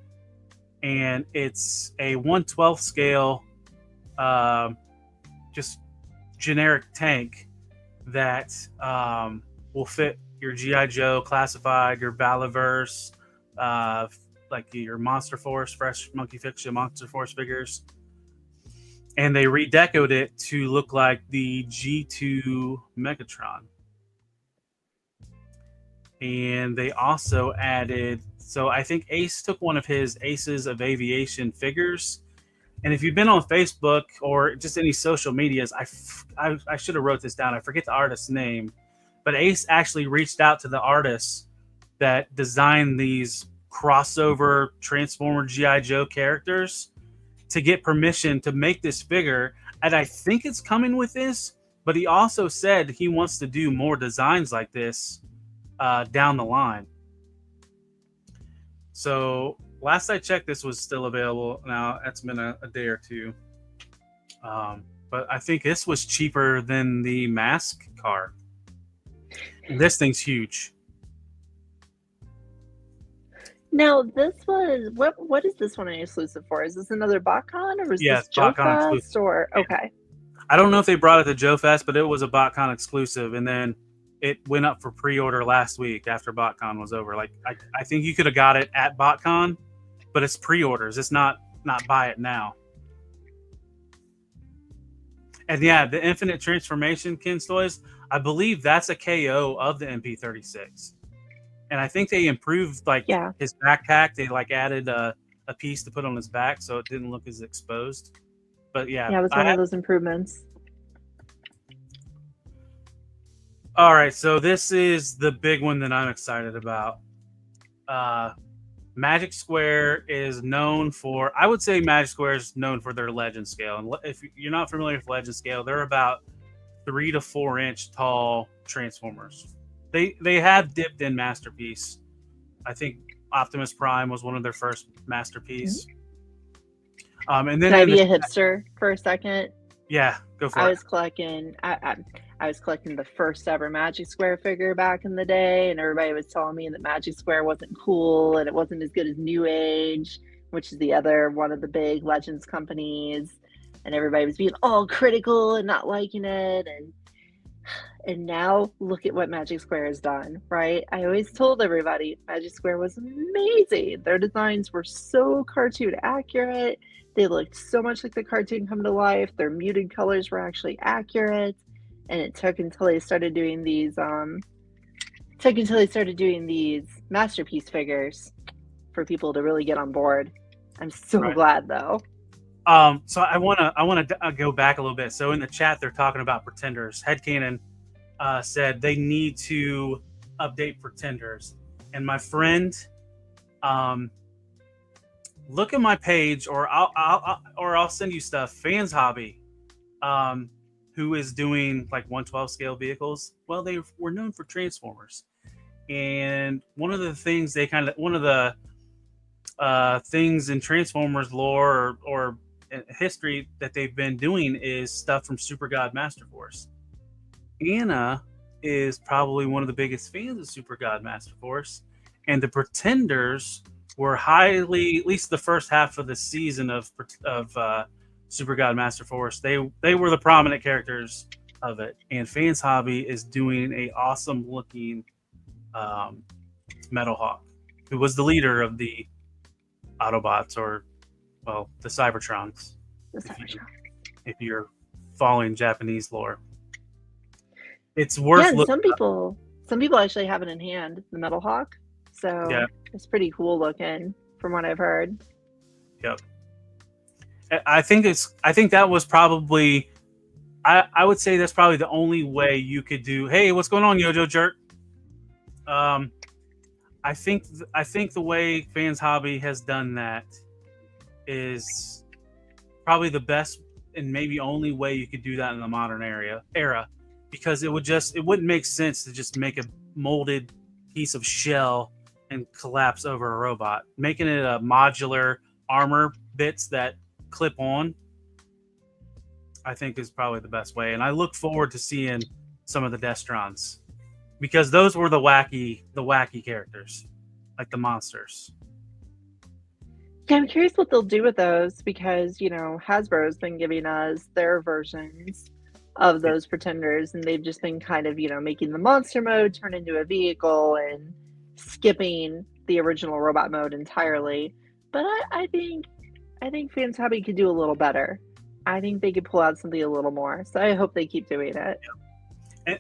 and it's a 1/12 scale, just generic tank that will fit your G.I. Joe classified, your Balaverse, like your Monster Force, Fresh Monkey Fiction Monster Force figures. And they redecoed it to look like the G2 Megatron. And they also added, so I think Ace took one of his Aces of Aviation figures. And if you've been on Facebook or just any social medias, I should have wrote this down. I forget the artist's name. But Ace actually reached out to the artists that designed these crossover Transformer G.I. Joe characters to get permission to make this figure. And I think it's coming with this, but he also said he wants to do more designs like this down the line. So last I checked, this was still available. Now it's been a day or two, but I think this was cheaper than the Mask car. And this thing's huge. Now this was what is this one an exclusive for? Is this another BotCon or is Yeah, this it's BotCon JoeFest exclusive. or okay? I don't know if they brought it to JoeFest, but it was a BotCon exclusive, and then it went up for pre-order last week after BotCon was over. Like I think you could have got it at BotCon, but it's pre-orders. It's not buy it now. And yeah, the Infinite Transformation Ken's Toys, I believe that's a KO of the MP36. And I think they improved his backpack. They added a piece to put on his back so it didn't look as exposed. But yeah, it was one of those improvements. All right, so this is the big one that I'm excited about. Magic Square is known for, I would say Magic Square is known for their Legend scale. And if you're not familiar with Legend scale, they're about 3 to 4 inch tall Transformers. They have dipped in Masterpiece. I think Optimus Prime was one of their first Masterpiece. And then Can I be a hipster for a second? Yeah, go for I it. was collecting. I was collecting the first ever Magic Square figure back in the day, and everybody was telling me that Magic Square wasn't cool and it wasn't as good as New Age, which is the other one of the big Legends companies. And everybody was being all critical and not liking it. And now look at what Magic Square has done, right? I always told everybody Magic Square was amazing. Their designs were so cartoon accurate. They looked so much like the cartoon come to life. Their muted colors were actually accurate. And it took until they started doing these masterpiece figures for people to really get on board. I'm so Right. glad though. So I wanna go back a little bit. So in the chat, they're talking about Pretenders. Headcanon said they need to update Pretenders. And my friend, look at my page, or I'll send you stuff. Fans Hobby, who is doing like 1/12 scale vehicles. Well, they were known for Transformers, and one of the things things in Transformers lore or history that they've been doing is stuff from Super God Master Force. Anna is probably one of the biggest fans of Super God Master Force, and the Pretenders were highly, at least the first half of the season of Super God Master Force. They were the prominent characters of it, and Fans Hobby is doing a awesome looking Metal Hawk, who was the leader of the Autobots, or the Cybertrons, if you're following Japanese lore. It's worth Yeah, and looking some people actually have it in hand, the Metal Hawk. So Yeah. it's pretty cool looking from what I've heard. Yep. I think that was probably, I would say that's probably the only way you could do. Hey, what's going on, Yojo Jerk? I think the way Fans Hobby has done that is probably the best and maybe only way you could do that in the modern era, because it wouldn't make sense to just make a molded piece of shell and collapse over a robot. Making it a modular armor bits that clip on, I think, is probably the best way. And I look forward to seeing some of the Destrons, because those were the wacky characters, like the monsters. Yeah, I'm curious what they'll do with those because, Hasbro's been giving us their versions of those Pretenders, and they've just been kind of, making the monster mode turn into a vehicle and skipping the original robot mode entirely. But I think Fans Hobby could do a little better. I think they could pull out something a little more. So I hope they keep doing it.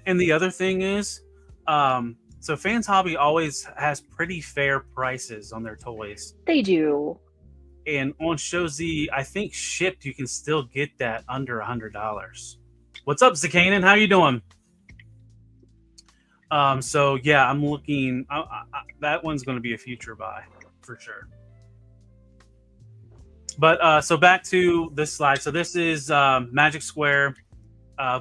And the other thing is, so Fans Hobby always has pretty fair prices on their toys. They do. And on Show Z, I think shipped, you can still get that under $100. What's up, Zakanen? How you doing? So yeah, I'm looking. That one's going to be a future buy for sure. But so back to this slide. So this is Magic Square,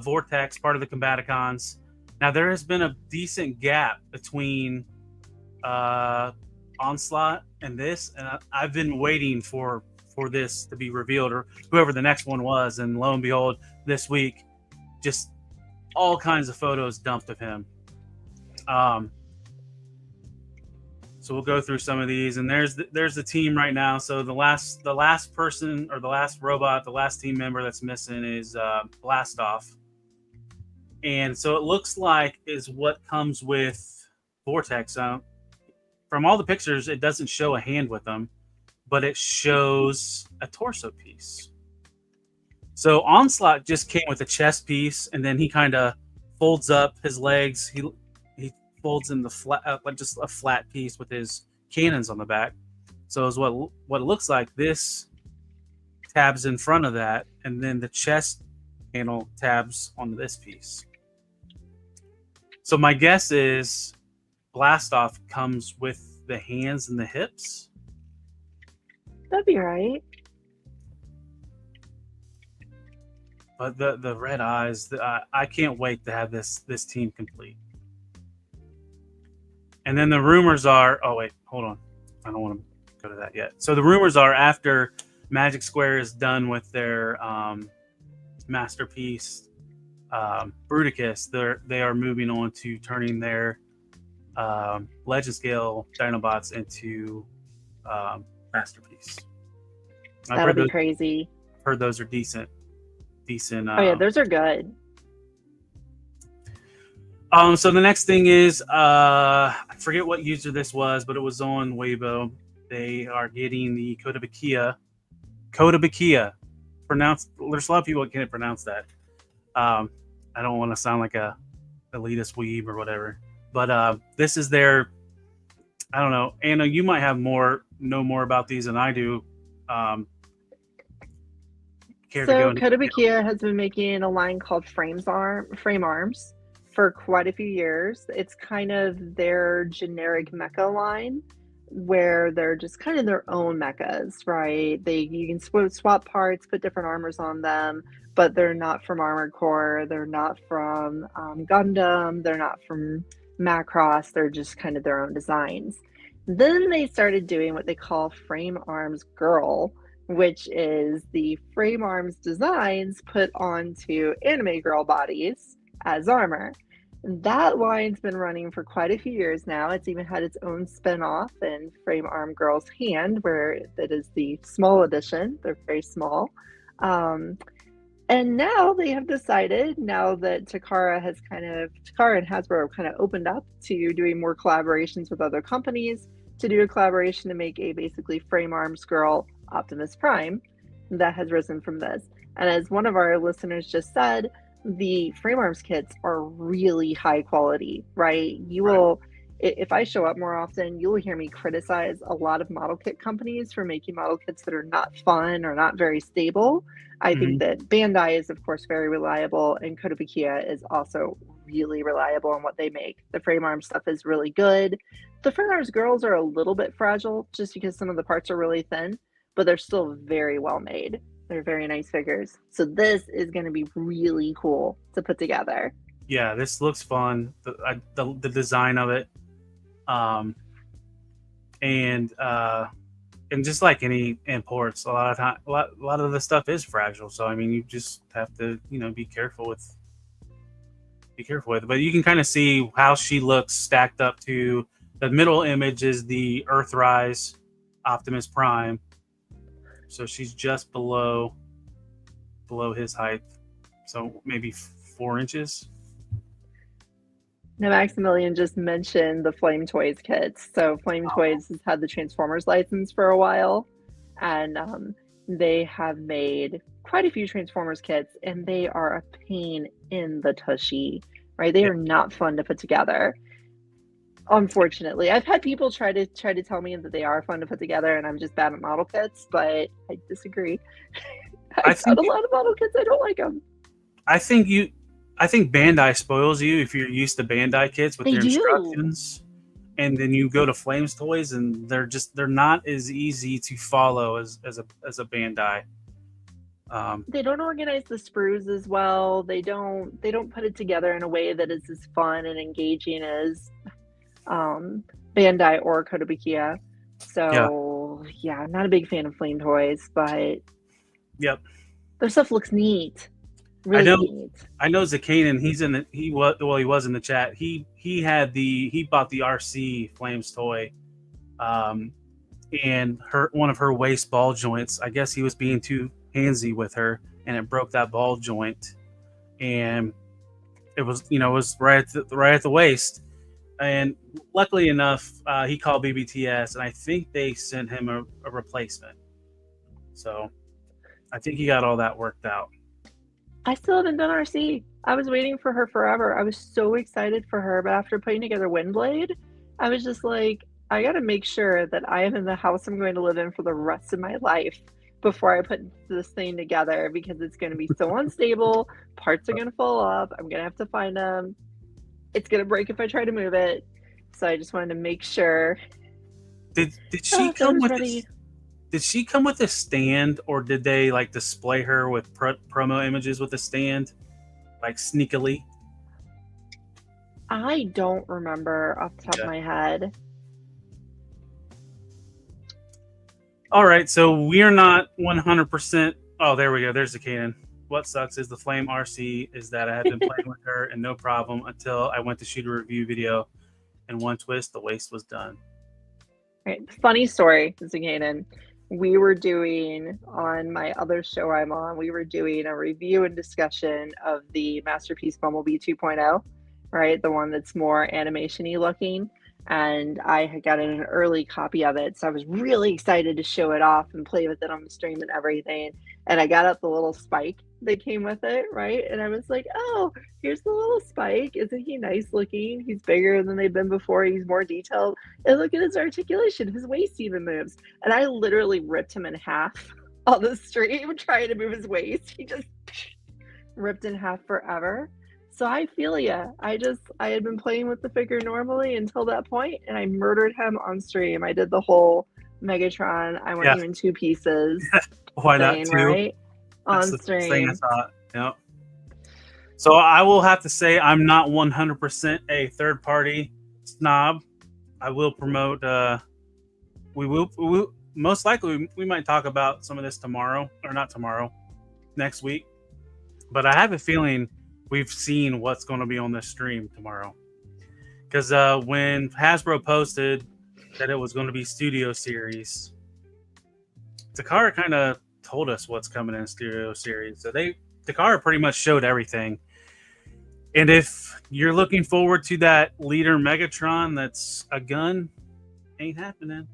Vortex, part of the Combaticons. Now there has been a decent gap between Onslaught and this, and I've been waiting for this to be revealed, or whoever the next one was, and lo and behold, this week, just all kinds of photos dumped of him. So we'll go through some of these, and there's the team right now. So the last person, or the last robot, the last team member that's missing is Blastoff, and so it looks like is what comes with Vortex. From all the pictures, it doesn't show a hand with them, but it shows a torso piece. So Onslaught just came with a chest piece, and then he kind of folds up his legs. He folds in the flat, like just a flat piece with his cannons on the back. So is what it looks like. This tabs in front of that, and then the chest panel tabs onto this piece. So my guess is Blastoff comes with the hands and the hips. That'd be right. But the red eyes, I can't wait to have this team complete. And then the rumors are, oh wait, hold on. I don't want to go to that yet. So the rumors are after Magic Square is done with their masterpiece, Bruticus, they are moving on to turning their legend scale Dinobots into masterpiece. That'll be crazy. Heard those are decent. Oh yeah, those are good. So the next thing is I forget what user this was, but it was on Weibo. They are getting the Kotobukiya. Pronounced. There's a lot of people that can't pronounce that. I don't want to sound like a elitist weeb or whatever, but this is their. I don't know, Anna. You might know more about these than I do. Kotobukiya has been making a line called Frame Arms for quite a few years. It's kind of their generic mecha line where they're just kind of their own mechas, right? You can swap parts, put different armors on them, but they're not from Armored Core. They're not from Gundam. They're not from Macross. They're just kind of their own designs. Then they started doing what they call Frame Arms Girl, which is the frame arms designs put onto anime girl bodies as armor. That line's been running for quite a few years now. It's even had its own spin-off in Frame Arm Girl's Hand, where it is the small edition. They're very small. And now they have decided, now that Takara and Hasbro have kind of opened up to doing more collaborations with other companies, to do a collaboration to make a basically Frame Arms Girl Optimus Prime that has risen from this. And as one of our listeners just said, the Frame Arms kits are really high quality, right? If I show up more often, you'll hear me criticize a lot of model kit companies for making model kits that are not fun or not very stable. I think that Bandai is, of course, very reliable, and Kotobukiya is also really reliable in what they make. The Frame Arms stuff is really good. The Frame Arms girls are a little bit fragile just because some of the parts are really thin, but they're still very well made. They're very nice figures. So this is going to be really cool to put together. Yeah, this looks fun. The design of it, and just like any imports, a lot of the stuff is fragile. So I mean, you just have to be careful with it. But you can kind of see how she looks stacked up to the middle image is the Earthrise Optimus Prime. So she's just below his height. So maybe 4 inches. Now, Maximilian just mentioned the Flame Toys kits. So Flame Toys has had the Transformers license for a while. And they have made quite a few Transformers kits. And they are a pain in the tushy, right? They are not fun to put together. Unfortunately, I've had people try to tell me that they are fun to put together, and I'm just bad at model kits, but I disagree. I've got a lot of model kits. I don't like them. I think Bandai spoils you if you're used to Bandai kits with their instructions, and then you go to Flames Toys, and they're not as easy to follow as a Bandai. They don't organize the sprues as well. They don't put it together in a way that is as fun and engaging as Bandai or Kotobukiya. So yeah, I'm not a big fan of Flame Toys, but their stuff looks neat. Really neat. I know Zakanen, he was in the chat. He bought the RC Flames toy, and one of her waist ball joints, I guess he was being too handsy with her, and it broke that ball joint, and it was right at the waist. And luckily enough, he called BBTS, and I think they sent him a replacement. So I think he got all that worked out. I still haven't done RC. I was waiting for her forever. I was so excited for her, but after putting together Windblade, I was just like, I got to make sure that I am in the house I'm going to live in for the rest of my life before I put this thing together, because it's going to be so unstable. Parts are going to fall off. I'm going to have to find them. It's going to break if I try to move it. So I just wanted to make sure. Did she come with a stand, or did they like display her with promo images with a stand, like sneakily? I don't remember off the top of my head. All right, so we're not 100%. Oh, there we go. There's the cannon. what sucks is the Flame RC is that I had been playing with her and no problem until I went to shoot a review video, and one twist, the waste was done. Right. Funny story, Zaganen. We were doing on my other show I'm on, we were doing a review and discussion of the Masterpiece Bumblebee 2.0, right? The one that's more animation-y looking. And I had gotten an early copy of it. So I was really excited to show it off and play with it on the stream and everything. And I got out the little spike that came with it, right? And I was like, oh, here's the little spike. Isn't he nice looking? He's bigger than they've been before. He's more detailed. And look at his articulation. His waist even moves. And I literally ripped him in half on the stream trying to move his waist. He just ripped in half forever. So I feel ya. I had been playing with the figure normally until that point, and I murdered him on stream. I did the whole Megatron, I want you in two pieces. Why thing, not two? Right? That's On the stream. thing I thought. Yep. So I will have to say I'm not 100% a third-party snob. I will promote. We will most likely we might talk about some of this tomorrow, or not tomorrow, next week. But I have a feeling we've seen what's going to be on this stream tomorrow. Because when Hasbro posted that it was going to be Studio Series, Takara kind of told us what's coming in Studio Series. So Takara pretty much showed everything. And if you're looking forward to that leader Megatron that's a gun, ain't happening.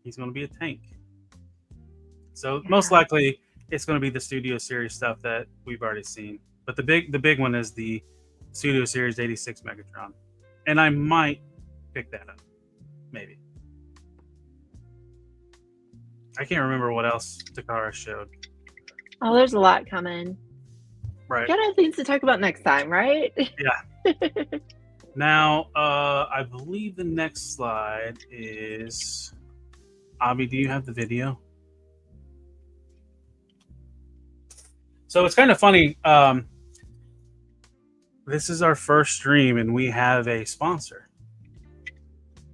He's going to be a tank. So most likely it's going to be the Studio Series stuff that we've already seen. But the big one is the Studio Series 86 Megatron. And I might pick that up. Maybe. I can't remember what else Takara showed. Oh, there's a lot coming. Right. Gotta have things to talk about next time, right? Yeah. Now, I believe the next slide is... Avi, do you have the video? So it's kind of funny. This is our first stream, and we have a sponsor.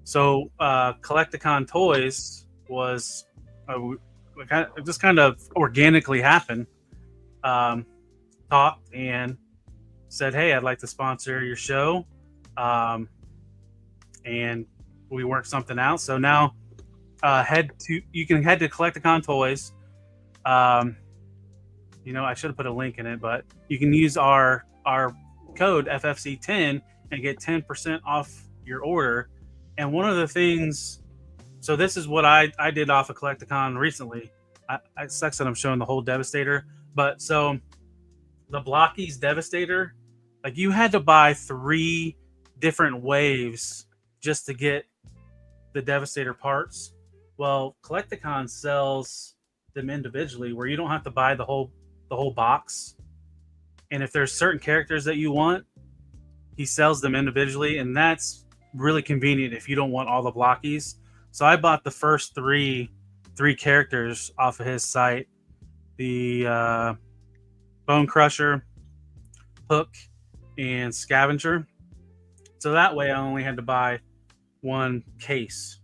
So Collecticon Toys was it just kind of organically happened. Talked and said, "Hey, I'd like to sponsor your show," and we worked something out. So now, you can head to Collecticon Toys. I should have put a link in it, but you can use our code FFC10 and get 10% off your order. And one of the things, so this is what I did off of Collecticon recently. It sucks that I'm showing the whole Devastator, but so the Blockies Devastator, like you had to buy 3 different waves just to get the Devastator parts. Well, Collecticon sells them individually where you don't have to buy the whole box. And if there's certain characters that you want, he sells them individually, and that's really convenient if you don't want all the blockies. So I bought the first three characters off of his site: the Bone Crusher, Hook, and Scavenger. So that way I only had to buy 1 case.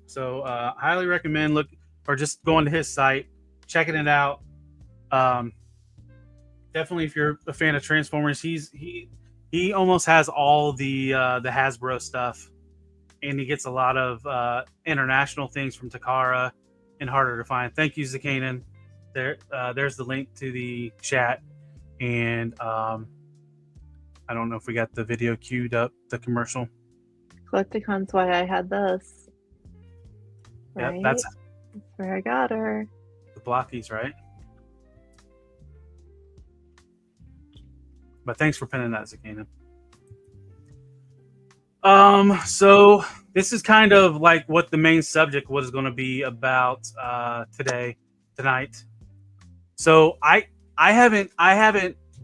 So highly recommend just going to his site, checking it out. Definitely, if you're a fan of Transformers, he almost has all the Hasbro stuff, and he gets a lot of international things from Takara and harder to find. Thank you, Zakanen. There's the link to the chat, and I don't know if we got the video queued up, the commercial. Collecticon's why I had this. Right? Yeah, that's where I got her. The Blockies, right? But thanks for pinning that, Zakanen. So this is kind of like what the main subject was going to be about tonight. So I haven't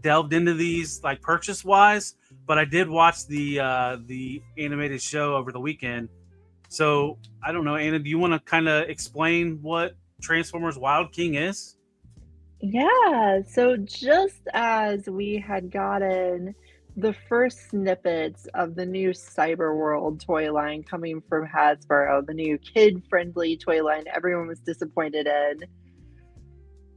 delved into these like purchase wise, but I did watch the animated show over the weekend. So I don't know, Anna, do you want to kind of explain what Transformers Wild King is? Yeah, so just as we had gotten the first snippets of the new Cyber World toy line coming from Hasbro, the new kid-friendly toy line everyone was disappointed in,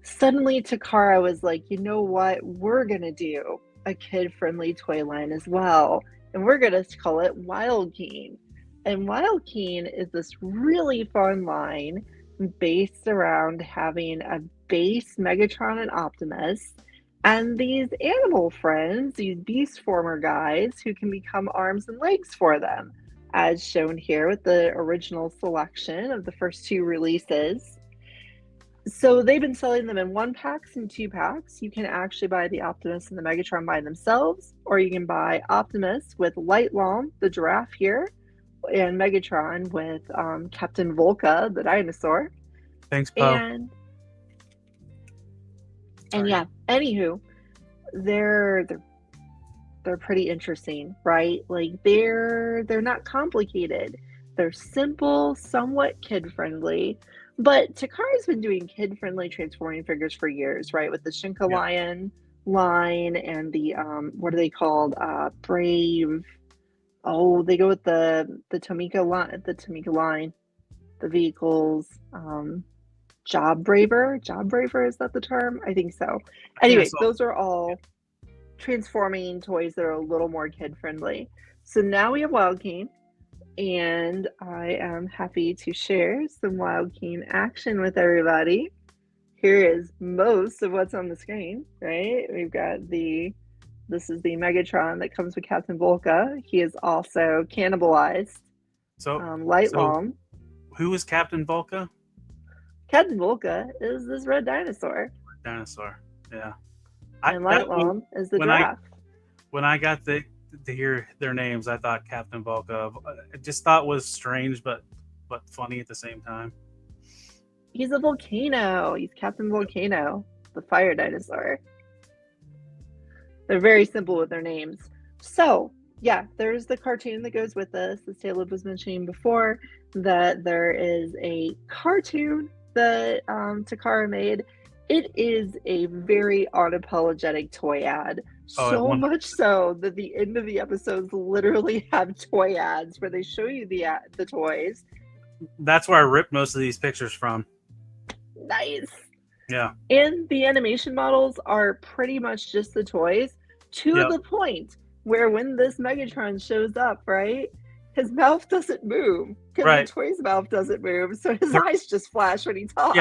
suddenly Takara was like, you know what? We're going to do a kid-friendly toy line as well. And we're going to call it Wild Keen. And Wild Keen is this really fun line based around having a base Megatron and Optimus and these animal friends, these beast former guys who can become arms and legs for them, as shown here with the original selection of the first 2 releases. So they've been selling them in 1-packs and 2-packs. You can actually buy the Optimus and the Megatron by themselves, or you can buy Optimus with Light Lom, the giraffe here, and Megatron with Captain Volca, the dinosaur. Thanks, Poe. And yeah, anywho, they're pretty interesting, right? Like they're not complicated. They're simple, somewhat kid-friendly. But Takara's been doing kid-friendly transforming figures for years, right? With the Shinka Lion line and the what are they called? Brave. Oh, they go with the Tomika line, the vehicles. Job Braver, is that the term? I think so. Anyway, those are all transforming toys that are a little more kid-friendly. So now we have Wild Keen, and I am happy to share some Wild Keen action with everybody. Here is most of what's on the screen, right? We've got this is the Megatron that comes with Captain Volca. He is also cannibalized. So, Light Lom. Who is Captain Volca? Captain Volca is this red dinosaur. Yeah. And Light Lom is the giraffe. When I got to hear their names, I thought Captain Volca. I just thought was strange, but funny at the same time. He's a volcano. He's Captain Volcano, the fire dinosaur. They're very simple with their names. So, yeah, there's the cartoon that goes with this. As Caleb was mentioning before, that there is a cartoon that Takara made. It is a very unapologetic toy ad. So much so that the end of the episodes literally have toy ads where they show you the toys. That's where I ripped most of these pictures from. Nice. Yeah. And the animation models are pretty much just the toys to the point where when this Megatron shows up, right, his mouth doesn't move because the toy's mouth doesn't move, so his eyes just flash when he talks.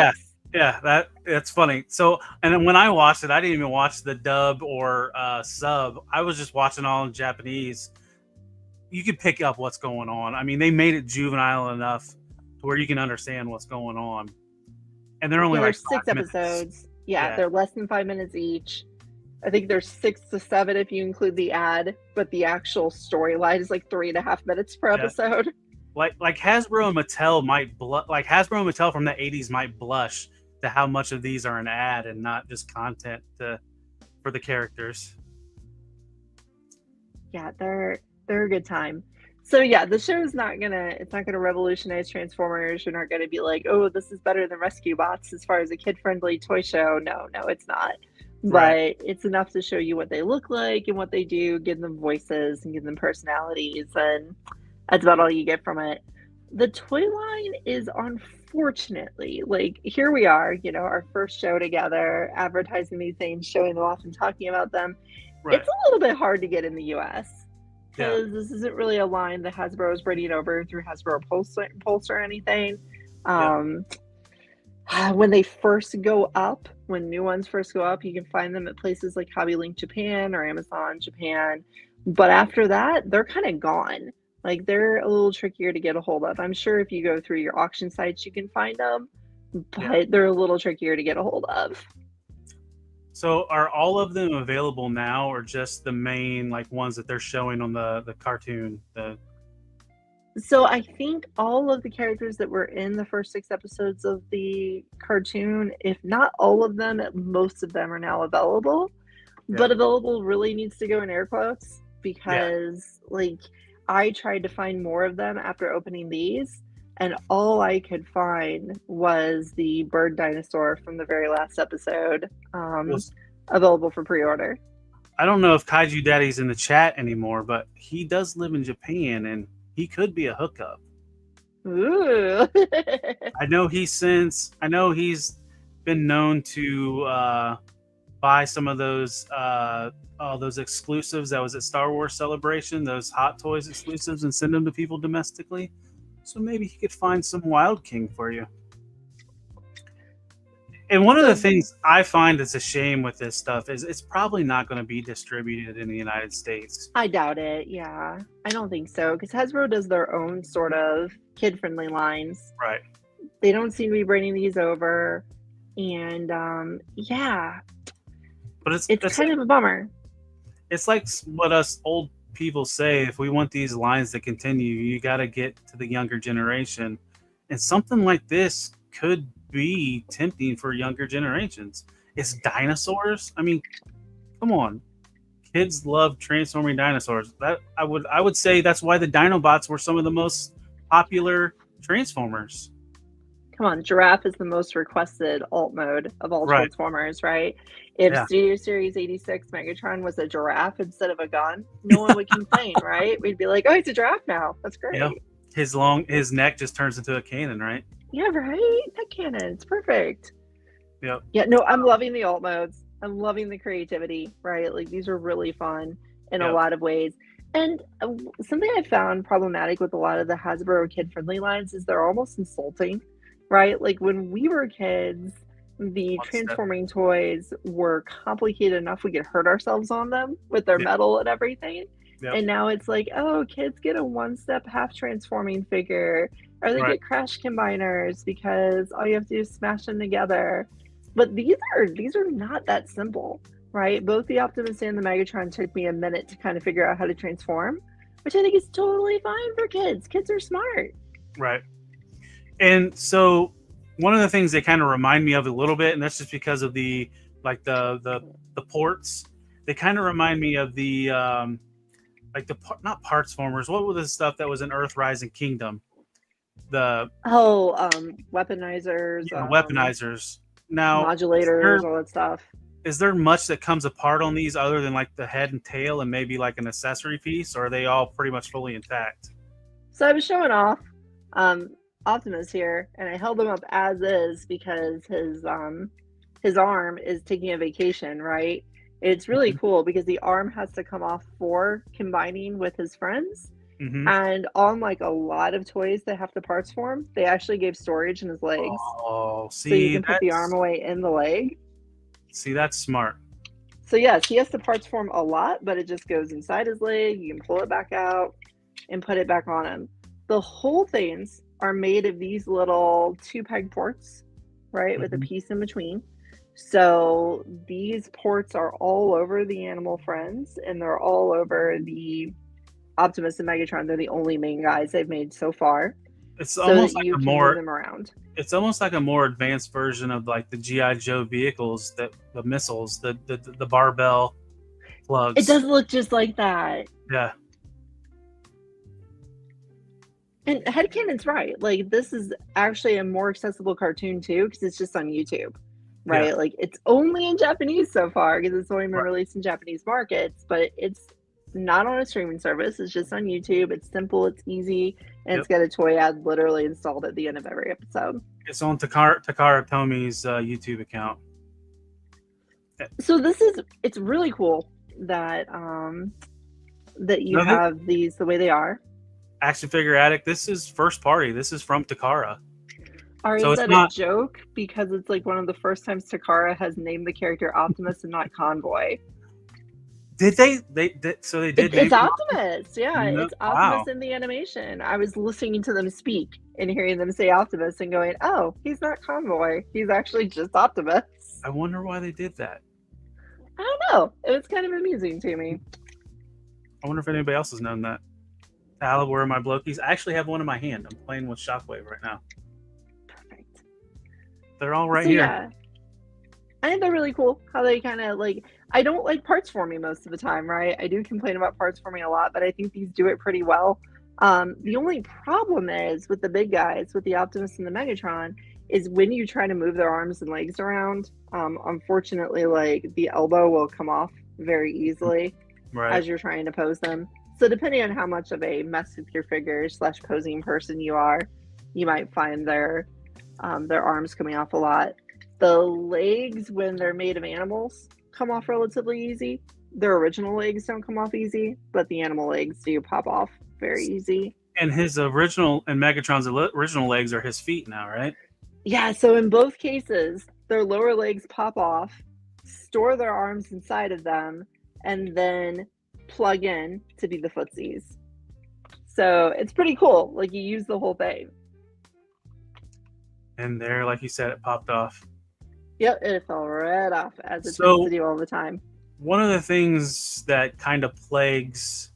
Yeah, that's funny. So, and then when I watched it, I didn't even watch the dub or sub. I was just watching all in Japanese. You could pick up what's going on. I mean, they made it juvenile enough to where you can understand what's going on. And they're only like 6 episodes. Yeah, they're less than 5 minutes each. I think there's 6 to 7 if you include the ad, but the actual storyline is like 3.5 minutes per episode. Like Hasbro and Mattel Hasbro and Mattel from the 80s might blush to how much of these are an ad and not just content for the characters. Yeah, they're a good time. So yeah, the show is not gonna revolutionize Transformers. You're not gonna be like, oh, this is better than Rescue Bots as far as a kid-friendly toy show. No, it's not. But it's enough to show you what they look like and what they do, give them voices and give them personalities, and that's about all you get from it. The toy line is unfortunately, like, here we are, our first show together, advertising these things, showing them off and talking about them. It's a little bit hard to get in the US because this isn't really a line that Hasbro is bringing over through Hasbro Pulse or anything. When they first go up, when new ones first go up, you can find them at places like Hobby Link Japan or Amazon Japan. But after that, they're kind of gone. Like, they're a little trickier to get a hold of. I'm sure if you go through your auction sites, you can find them, but they're a little trickier to get a hold of. So are all of them available now, or just the main ones that they're showing on the cartoon? So I think all of the characters that were in the first 6 episodes of the cartoon, if not all of them, most of them are now available. But available really needs to go in air quotes because I tried to find more of them after opening these, and all I could find was the bird dinosaur from the very last episode available for pre-order. I don't know if Kaiju Daddy's in the chat anymore, but he does live in Japan, and he could be a hookup. Ooh. I know he's been known to buy some of those all those exclusives that was at Star Wars Celebration, those Hot Toys exclusives, and send them to people domestically. So maybe he could find some Wild King for you. And one of the things I find that's a shame with this stuff is it's probably not going to be distributed in the United States. I doubt it. Yeah, I don't think so, because Hasbro does their own sort of kid-friendly lines. Right. They don't seem to be bringing these over, and yeah, But it's kind of a bummer. It's like what us old people say: if we want these lines to continue, you got to get to the younger generation, and something like this could be tempting for younger generations. It's dinosaurs. I mean, come on, kids love transforming dinosaurs. That I would say that's why the Dinobots were some of the most popular Transformers. Come on, Giraffe is the most requested alt mode of all Right. Transformers, right? If Yeah. Studio Series 86 Megatron was a giraffe instead of a gun, no one would complain, right? We'd be like, oh, he's a giraffe now. That's great. Yeah. His neck just turns into a cannon, right? Yeah, right? That cannon. It's perfect. Yep. Yeah, no, I'm loving the alt modes. I'm loving the creativity, right? Like, these are really fun in a Yep. lot of ways. And something I found problematic with a lot of the Hasbro kid-friendly lines is they're almost insulting, right? Like, when we were kids, the One step. transforming toys were complicated enough we could hurt ourselves on them with their Yep. metal and everything. Yep. And now it's like, oh, kids get a one-step half transforming figure, or they Right. get crash combiners because all you have to do is smash them together. But these are not that simple, right? Both the Optimus and the Megatron took me a minute to kind of figure out how to transform, which I think is totally fine for kids. Kids are smart. Right. And so one of the things they kind of remind me of a little bit, and that's just because of the ports. They kind of remind me of the not parts formers. What was the stuff that was in Earth Rising Kingdom? The Weaponizers, weaponizers. Now, modulators, all that stuff. is there much that comes apart on these other than like the head and tail and maybe like an accessory piece, or are they all pretty much fully intact? So I was showing off Optimus here, and I held him up as is because his arm is taking a vacation, right? It's really cool because the arm has to come off for combining with his friends. Mm-hmm. And on like a lot of toys that have to parts form, they actually gave storage in his legs. Oh, see, so you can put the arm away in the leg. See, that's smart. So yes, he has to parts form a lot, but it just goes inside his leg. You can pull it back out and put it back on him. The whole things are made of these little 2-peg ports, right? With a piece in between. So these ports are all over the animal friends, and they're all over the Optimus and Megatron. They're the only main guys they've made so far. It's So almost that like you a can more move them around. it's almost like a more advanced version of like the GI Joe vehicles, that the missiles, the barbell plugs. It does look just like that. Yeah. And Headcanon's right. Like, this is actually a more accessible cartoon too, because it's just on YouTube, right? Yeah. Like, it's only in Japanese so far because it's only been Right. released in Japanese markets, but it's not on a streaming service. It's just on YouTube. It's simple, it's easy, and it's got a toy ad literally installed at the end of every episode. It's on Takara Tomi's YouTube account. So it's really cool that that you have these the way they are. Action Figure Addict, this is first party. This is from Takara. Or So is it's that not- a joke? Because it's like one of the first times Takara has named the character Optimus and not Convoy. Did they? So they did. It's name- Optimus. Yeah, No- it's Optimus wow. in the animation. I was listening to them speak and hearing them say Optimus and going, oh, he's not Convoy. He's actually just Optimus. I wonder why they did that. I don't know. It was kind of amusing to me. I wonder if anybody else has known that. Tyler, where are my Blokies? I actually have one in my hand. I'm playing with Shockwave right now. Perfect. They're all right So, here. yeah. I think they're really cool how they kind of like, I don't like parts forming most of the time, right? I do complain about parts forming a lot, but I think these do it pretty well. The only problem is with the big guys, with the Optimus and the Megatron, is when you try to move their arms and legs around, unfortunately, like the elbow will come off very easily Right. as you're trying to pose them. So depending on how much of a mess with your figure / posing person you are, you might find their arms coming off a lot. The legs, when they're made of animals, come off relatively easy. Their original legs don't come off easy, but the animal legs do pop off very easy. And his original and Megatron's original legs are his feet now, right? Yeah, so in both cases, their lower legs pop off, store their arms inside of them, and then plug in to be the footsies. So it's pretty cool. Like, you use the whole thing. And there, like you said, it popped off. Yep, it fell right off, as it tends to do all the time. One of the things that kind of plagues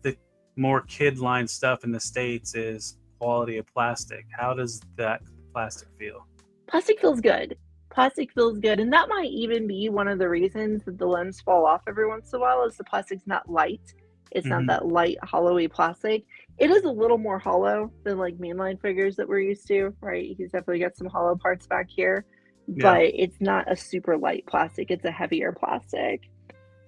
the more kid line stuff in the States is quality of plastic. How does that plastic feel? Plastic feels good. Plastic feels good. And that might even be one of the reasons that the limbs fall off every once in a while, is the plastic's not light. It's not that light, hollowy plastic. It is a little more hollow than like mainline figures that we're used to, right? He's definitely got some hollow parts back here. But it's not a super light plastic. It's a heavier plastic.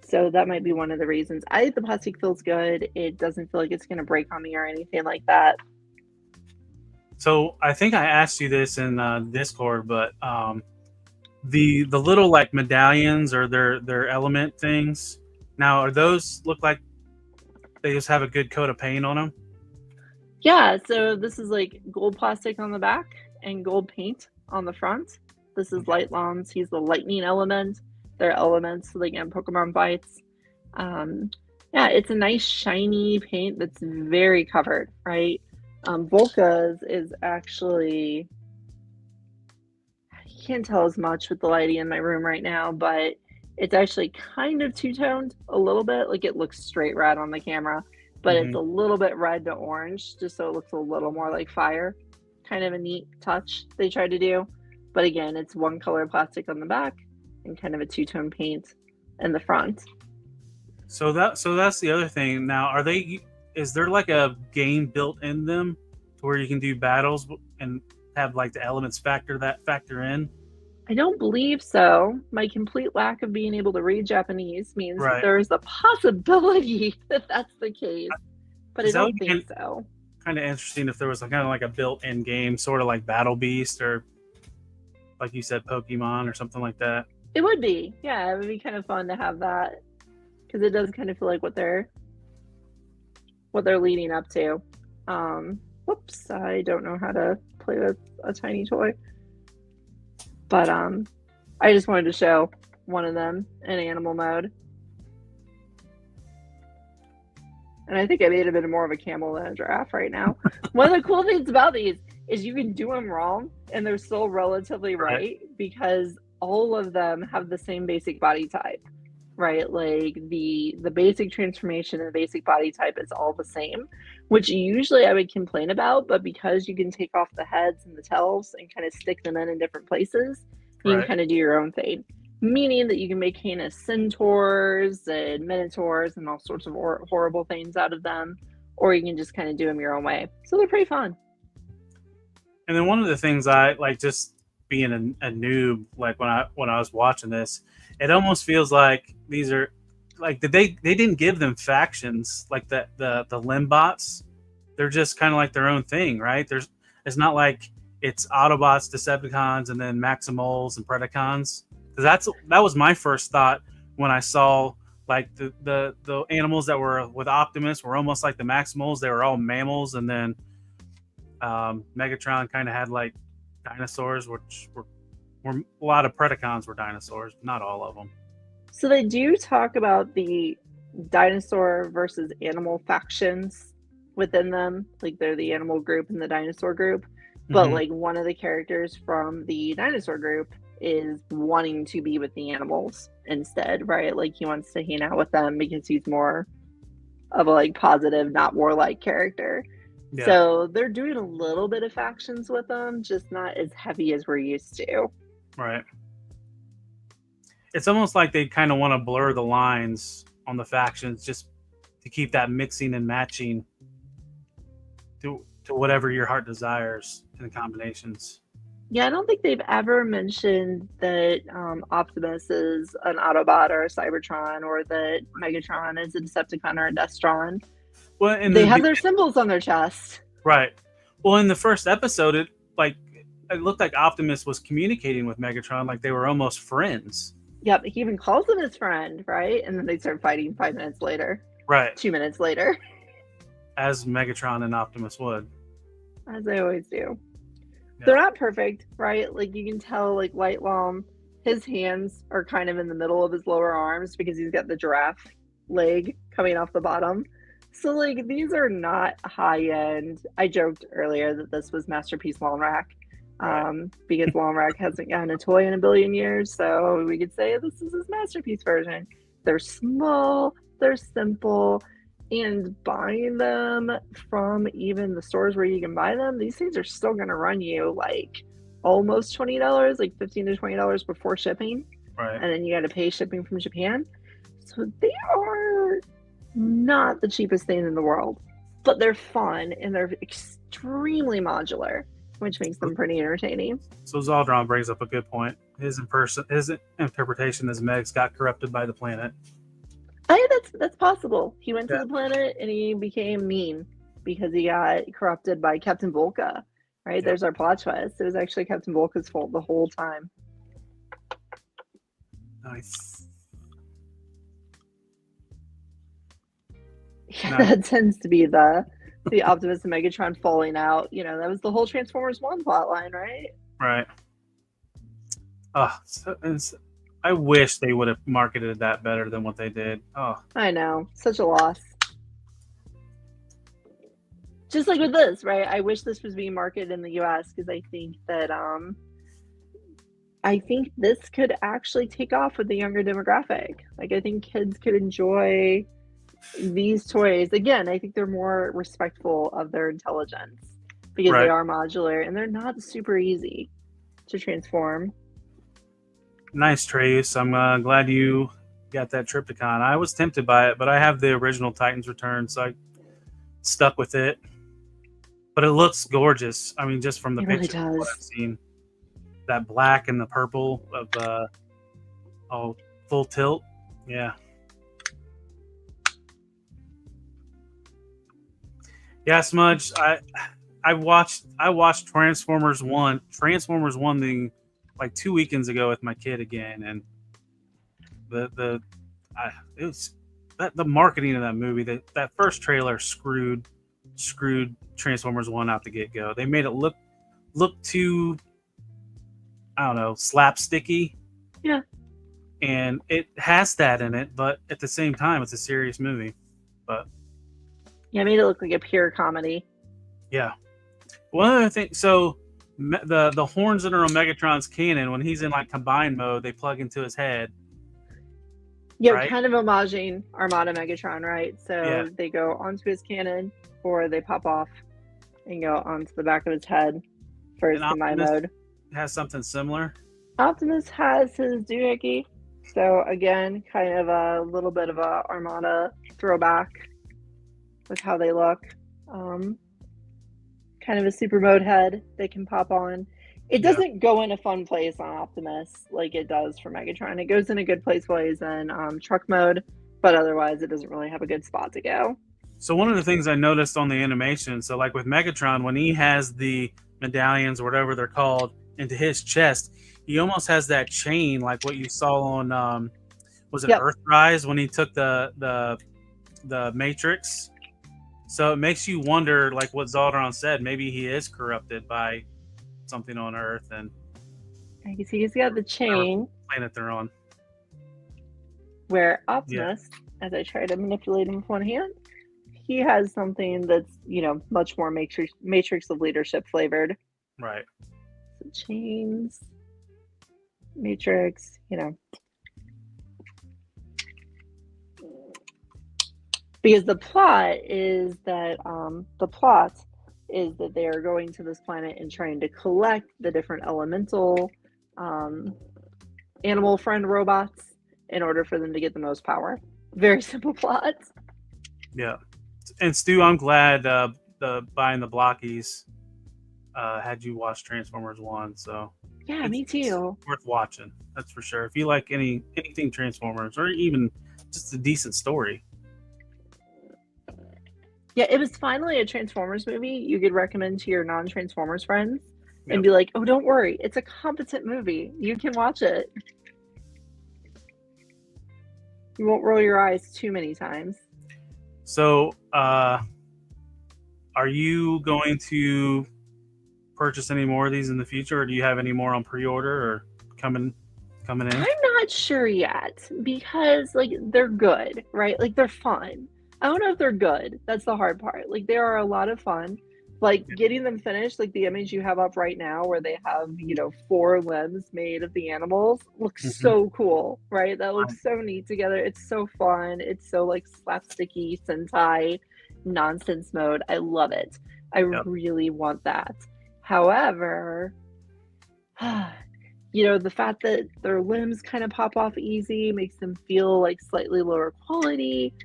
So that might be one of the reasons. I think the plastic feels good. It doesn't feel like it's going to break on me or anything like that. So I think I asked you this in Discord, but the little like medallions or their element things, now are those look like they just have a good coat of paint on them? Yeah, so this is like gold plastic on the back and gold paint on the front. This is Light Lons. He's the lightning element. They're elements, like in Pokemon fights. Yeah, it's a nice shiny paint that's very covered, right? Volka's is actually, you can't tell as much with the lighting in my room right now, but it's actually kind of two-toned a little bit. Like, it looks straight red on the camera, but it's a little bit red to orange, just so it looks a little more like fire. Kind of a neat touch they tried to do. But again, it's one color plastic on the back and kind of a two-tone paint in the front. So that's the other thing. Now, is there like a game built in them to where you can do battles and have like the elements factor in? I don't believe so. My complete lack of being able to read Japanese means that there is a possibility that that's the case, but I don't think so. Kind of interesting if there was kind of like a built-in game, sort of like Battle Beast or, like you said, Pokemon or something like that. It would be, yeah. It would be kind of fun to have that, because it does kind of feel like what they're leading up to. Whoops, I don't know how to play with a tiny toy. But I just wanted to show one of them in animal mode. And I think I made a bit more of a camel than a giraffe right now. One of the cool things about these is you can do them wrong and they're still relatively right, because all of them have the same basic body type, right? Like the basic transformation and the basic body type is all the same, which usually I would complain about, but because you can take off the heads and the tails and kind of stick them in different places, you can kind of do your own thing. Meaning that you can make kind of centaurs and minotaurs and all sorts of horrible things out of them, or you can just kind of do them your own way. So they're pretty fun. And then one of the things I like, just being a noob, like when I was watching this, it almost feels like these are like they didn't give them factions like the Limbots. They're just kind of like their own thing, right? It's not like it's Autobots, Decepticons, and then Maximals and Predacons. Because that was my first thought when I saw like the animals that were with Optimus were almost like the Maximals. They were all mammals, and then Megatron kind of had like dinosaurs, which were a lot of Predacons were dinosaurs, but not all of them. So they do talk about the dinosaur versus animal factions within them. Like they're the animal group and the dinosaur group. But like one of the characters from the dinosaur group is wanting to be with the animals instead, right? Like he wants to hang out with them because he's more of a like positive, not warlike character. Yeah. So they're doing a little bit of factions with them, just not as heavy as we're used to. Right. It's almost like they kind of want to blur the lines on the factions just to keep that mixing and matching to whatever your heart desires in the combinations. Yeah, I don't think they've ever mentioned that Optimus is an Autobot or a Cybertron, or that Megatron is a Decepticon or a Destron. Well, they have their symbols on their chest. Right. Well, in the first episode, it looked like Optimus was communicating with Megatron like they were almost friends. Yep, he even calls him his friend, right? And then they start fighting 5 minutes later, Right. 2 minutes later, As Megatron and Optimus would. as they always do. Yeah. They're not perfect, right? Like you can tell, like Light Lom, his hands are kind of in the middle of his lower arms because he's got the giraffe leg coming off the bottom. So like these are not high end. I joked earlier that this was Masterpiece Lomrack. Right. Because Lomrack hasn't gotten a toy in a billion years, so we could say this is his masterpiece version. They're small, they're simple, and buying them from even the stores where you can buy them, these things are still going to run you like almost $20, like $15 to $20 before shipping, Right. and then you got to pay shipping from Japan. So they are not the cheapest thing in the world, but they're fun and they're extremely modular, which makes them pretty entertaining. So Zaldron brings up a good point. His interpretation as Megs got corrupted by the planet. That's possible. He went to the planet and he became mean because he got corrupted by Captain Volca. Right? Yeah. There's our plot twist. It was actually Captain Volca's fault the whole time. Nice. Yeah, Nice. that tends to be the Optimus and Megatron falling out. You know, that was the whole Transformers 1 plotline, right? Right. I wish they would have marketed that better than what they did. Oh, I know. Such a loss. Just like with this, right? I wish this was being marketed in the US because I think that I think this could actually take off with the younger demographic. Like I think kids could enjoy these toys. Again, I think they're more respectful of their intelligence because Right. they are modular and they're not super easy to transform. nice, Trace. I'm glad you got that Triptychon. I was tempted by it, but I have the original Titans Return, so I stuck with it. But it looks gorgeous. I mean, just from the It really pictures of what does. I've seen, that black and the purple of full tilt. Yeah. Yeah, Smudge. I watched Transformers 1 like 2 weekends ago with my kid again, and the marketing of that movie, that first trailer screwed Transformers 1 out the get-go. They made it look too, I don't know, slapsticky. Yeah. And it has that in it, but at the same time it's a serious movie. But Yeah, it made it look like a pure comedy. yeah. One other thing, so the horns that are on Megatron's cannon, when he's in like combined mode, they plug into his head. Yeah, Right? kind of homaging Armada Megatron, right? So Yeah. they go onto his cannon or they pop off and go onto the back of his head for his And combined Optimus mode. has something similar. Optimus has his doohickey. So again, kind of a little bit of a Armada throwback with how they look. Kind of a super mode head they can pop on. It Yeah. doesn't go in a fun place on Optimus like it does for Megatron. It goes in a good place while he's in truck mode, but otherwise it doesn't really have a good spot to go. So one of the things I noticed on the animation, so like with Megatron, when he has the medallions or whatever they're called into his chest, he almost has that chain like what you saw on was it Yep. Earthrise when he took the Matrix. So it makes you wonder, like what Zaldron said, maybe he is corrupted by something on Earth and I can see he's got the chain planet they're on. where Optimus, as I try to manipulate him with one hand, he has something that's, you know, much more Matrix of Leadership flavored. Right. So chains, Matrix, you know. Because the plot is that they are going to this planet and trying to collect the different elemental animal friend robots in order for them to get the most power. Very simple plot. Yeah. And Stu, I'm glad the buying the blockies had you watch Transformers 1, so Yeah, me too. it's worth watching. That's for sure. If you like anything Transformers or even just a decent story. Yeah, it was finally a Transformers movie you could recommend to your non-Transformers friends and be like, oh, don't worry, it's a competent movie. You can watch it. You won't roll your eyes too many times. So, are you going to purchase any more of these in the future, or do you have any more on pre-order or coming in? I'm not sure yet because like they're good, right? Like they're fun. I don't know if they're good. That's the hard part. Like they are a lot of fun. Like getting them finished, like the image you have up right now where they have, 4 limbs made of the animals looks so cool, right? That looks so neat together. It's so fun. It's so like slapsticky, Sentai nonsense mode. I love it. I really want that. However, the fact that their limbs kind of pop off easy makes them feel like slightly lower quality.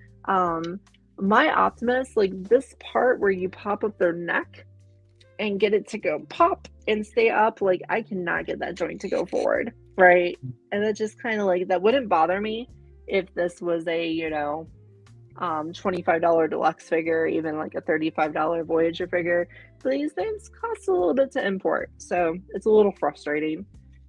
My Optimus, like this part where you pop up their neck and get it to go pop and stay up, like I cannot get that joint to go forward, right? And that just kind of like, that wouldn't bother me if this was a, $25 deluxe figure, even like a $35 Voyager figure. But these things cost a little bit to import, so it's a little frustrating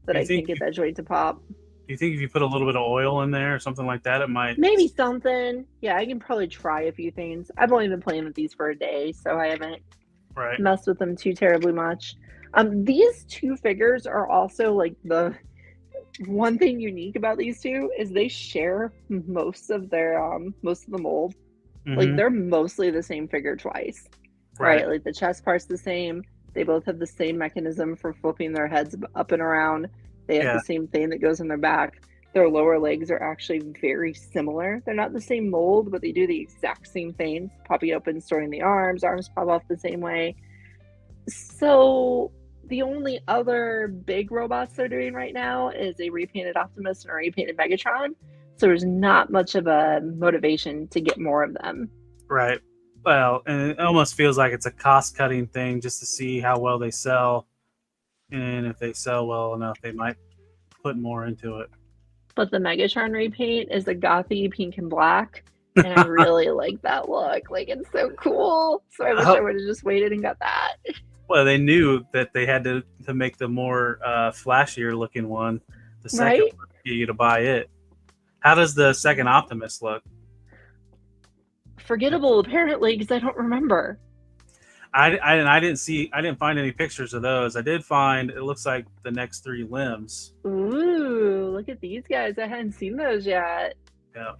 that I can't get that joint to pop. Do you think if you put a little bit of oil in there or something like that, it might... Maybe something. Yeah, I can probably try a few things. I've only been playing with these for a day, so I haven't messed with them too terribly much. These 2 figures are also like the one thing unique about these 2 is they share most of their most of the mold. Like they're mostly the same figure twice, right? Like the chest part's the same. They both have the same mechanism for flipping their heads up and around. They have the same thing that goes in their back. Their lower legs are actually very similar. They're not the same mold, but they do the exact same things. Popping open, storing the arms pop off the same way. So the only other big robots they're doing right now is a repainted Optimus and a repainted Megatron. So there's not much of a motivation to get more of them. Right. Well, and it almost feels like it's a cost-cutting thing just to see how well they sell. And if they sell well enough, they might put more into it. But the Megatron repaint is a gothy pink and black, and I really like that look. Like, it's so cool. So I wish I would have just waited and got that. Well, they knew that they had to make the more flashier looking one. The second one, to get you to buy it. How does the second Optimus look? Forgettable, apparently, because I don't remember. I didn't find any pictures of those. I did find, it looks like the next 3 limbs. Ooh, look at these guys. I hadn't seen those yet. Yeah.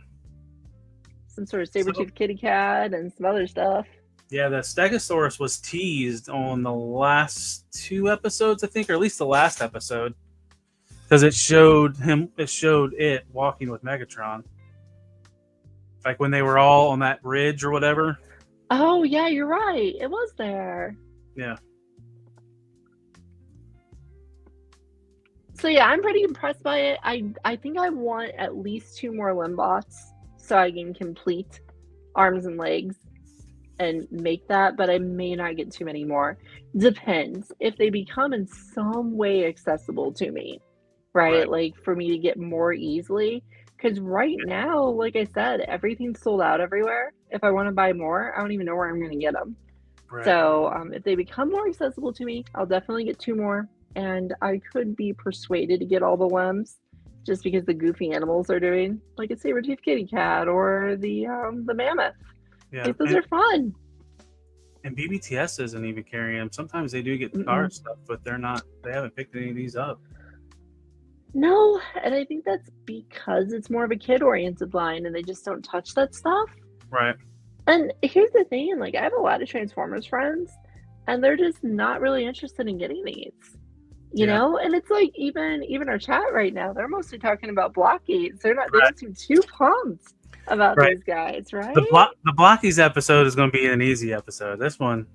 Some sort of saber-toothed kitty cat and some other stuff. Yeah, the Stegosaurus was teased on the last 2 episodes, I think, or at least the last episode. Because it showed it walking with Megatron. Like when they were all on that ridge or whatever. Oh, yeah, you're right. It was there. Yeah. So, yeah, I'm pretty impressed by it. I think I want at least 2 more limb bots so I can complete arms and legs and make that, but I may not get too many more. Depends. If they become in some way accessible to me, right? Like for me to get more easily. Because right now, like I said, everything's sold out everywhere. If I want to buy more, I don't even know where I'm going to get them. Right. So if they become more accessible to me, I'll definitely get 2 more. And I could be persuaded to get all the limbs just because the goofy animals are doing, like a saber-toothed kitty cat or the mammoth. Yeah, like, those are fun. And BBTS isn't even carrying them. Sometimes they do get the car stuff, but they haven't picked any of these up. No, and I think that's because it's more of a kid-oriented line and they just don't touch that stuff. Right. And here's the thing, like I have a lot of Transformers friends and they're just not really interested in getting these. You know? And it's like even our chat right now, they're mostly talking about Blockies. They don't seem too pumped about these guys, right? The Blockies episode is going to be an easy episode. This one.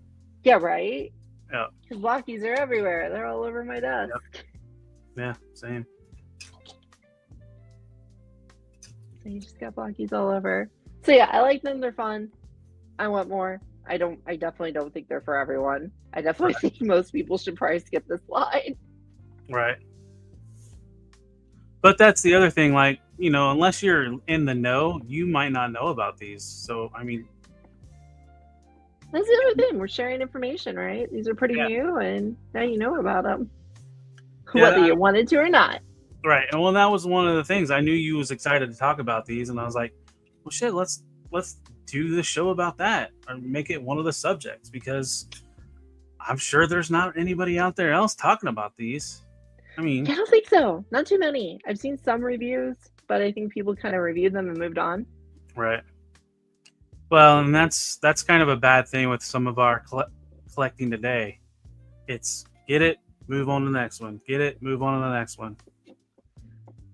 Yeah, right? Yeah. Because Blockies are everywhere. They're all over my desk. Yep. Yeah, same. So you just got Blockies all over. So yeah, I like them. They're fun. I want more. I definitely don't think they're for everyone. I definitely think most people should probably skip this line. Right. But that's the other thing, like, you know, unless you're in the know, you might not know about these. So, I mean, That's the other thing. We're sharing information, right? These are pretty Yeah. new, and now you know about them, Yeah, whether you wanted to or not. Right. And well, that was one of the things. I knew you was excited to talk about these, and I was like, well, shit, let's do the show about that, or make it one of the subjects, because I'm sure there's not anybody out there else talking about these. I mean, I don't think so. Not too many. I've seen some reviews, but I think people kind of reviewed them and moved on. right. Well, and that's kind of a bad thing with some of our collecting today. It's get it, move on to the next one. Get it, move on to the next one.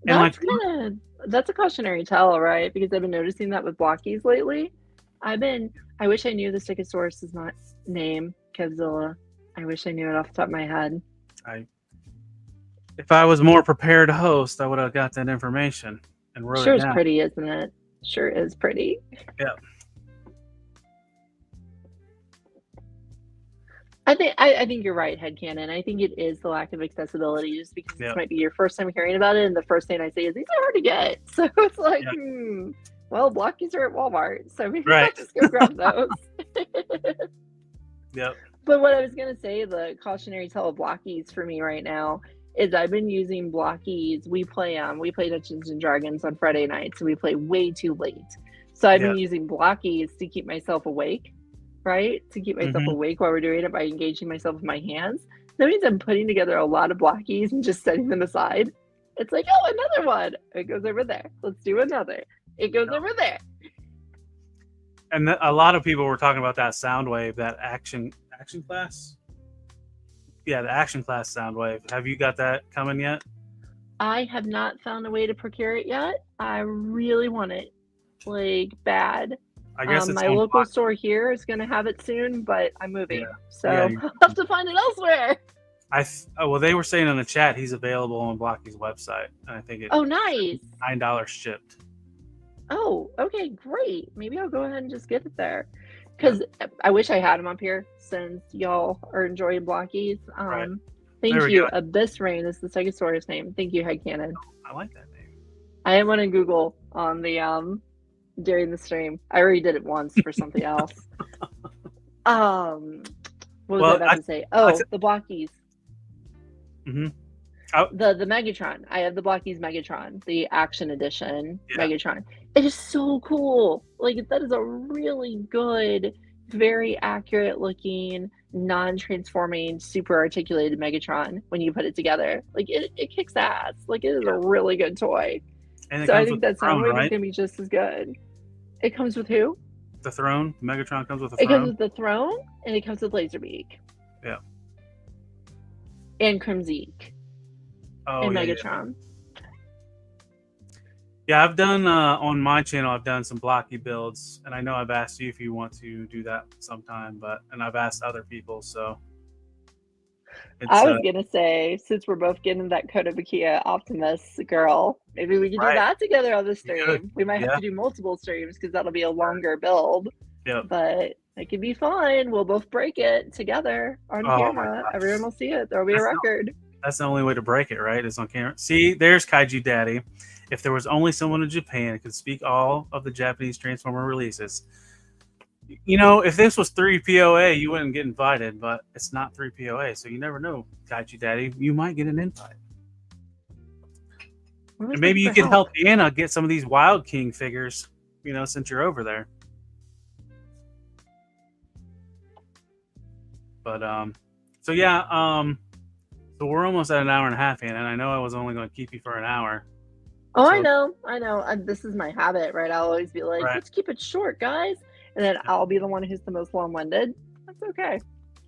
And That's a cautionary tale, right? Because I've been noticing that with blockies lately. I wish I knew the Stegosaurus's name, Kevzilla. I wish I knew it off the top of my head. If I was more prepared host, I would have got that information and wrote Sure it is down. pretty, isn't it? Sure is pretty. Yeah. I think you're right, headcanon. I think it is the lack of accessibility, just because this might be your first time hearing about it, and the first thing I say is these are hard to get. So it's like, well, blockies are at Walmart, so maybe I'll just go grab those. Yep. But what I was gonna say, the cautionary tale of blockies for me right now is I've been using blockies. We play Dungeons and Dragons on Friday nights, so we play way too late. So I've been using blockies to keep myself awake. Right? To keep myself awake while we're doing it by engaging myself with my hands. That means I'm putting together a lot of blockies and just setting them aside. It's like, oh, another one. It goes over there. Let's do another. It goes over there. And a lot of people were talking about that sound wave, that action class. Yeah, the action class sound wave. Have you got that coming yet? I have not found a way to procure it yet. I really want it, like bad. I guess my local store here is going to have it soon, but I'm moving, so I'll have to find it elsewhere. Well, they were saying in the chat he's available on Blocky's website, and I think it's nice. $9 shipped. Oh, okay, great. Maybe I'll go ahead and just get it there, because I wish I had him up here since y'all are enjoying Blockies. Thank you. Abyss Rain is the Stegosaurus name. Thank you, headcanon. I like that name. I went on Google on the during the stream. I already did it once for something else. What was I about to say? The Blockies. Mm-hmm. The Megatron. I have the Blockies Megatron, the Action Edition Megatron. It is so cool. Like, that is a really good, very accurate looking, non-transforming, super articulated Megatron when you put it together. Like, it kicks ass. Like, it is a really good toy. And so I think that Soundwave is going to be just as good. It comes with who? The throne. Megatron comes with a throne. It comes with the throne, and it comes with Laserbeak. Yeah. And Crimzeek. And Megatron. Yeah, I've done, on my channel, I've done some blocky builds, and I know I've asked you if you want to do that sometime, and I've asked other people, so. I was going to say, since we're both getting that Kotobukiya Optimus girl, maybe we can do that together on the stream. We might have to do multiple streams because that'll be a longer build. Yeah. But it could be fun. We'll both break it together on camera. Everyone will see it. There'll be a record. That's the only way to break it, right? Is on camera. See, there's Kaiju Daddy. If there was only someone in Japan who could speak all of the Japanese Transformer releases. You know, if this was 3POA, you wouldn't get invited, but it's not 3POA, so you never know, Kaiju Daddy. You might get an invite. And maybe you could help Anna get some of these Wild King figures, you know, since you're over there. But, so we're almost at an hour and a half, Anna, and I know I was only going to keep you for an hour. Oh, so, I know. This is my habit, right? I'll always be like, let's keep it short, guys. And then I'll be the one who's the most long-winded. That's okay.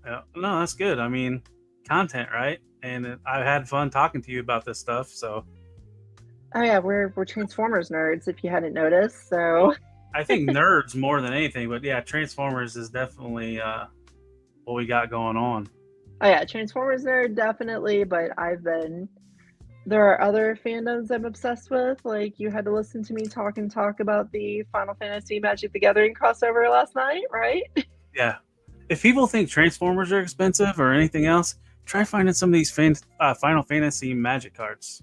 Yeah, no, that's good. I mean, content, right? And I've had fun talking to you about this stuff, so. Oh yeah, we're Transformers nerds, if you hadn't noticed. So. I think nerds more than anything, but yeah, Transformers is definitely what we got going on. Oh yeah, Transformers nerd definitely, but there are other fandoms I'm obsessed with. Like, you had to listen to me talk about the Final Fantasy Magic the Gathering crossover last night, right? Yeah. If people think Transformers are expensive or anything else, try finding some of these Final Fantasy Magic cards.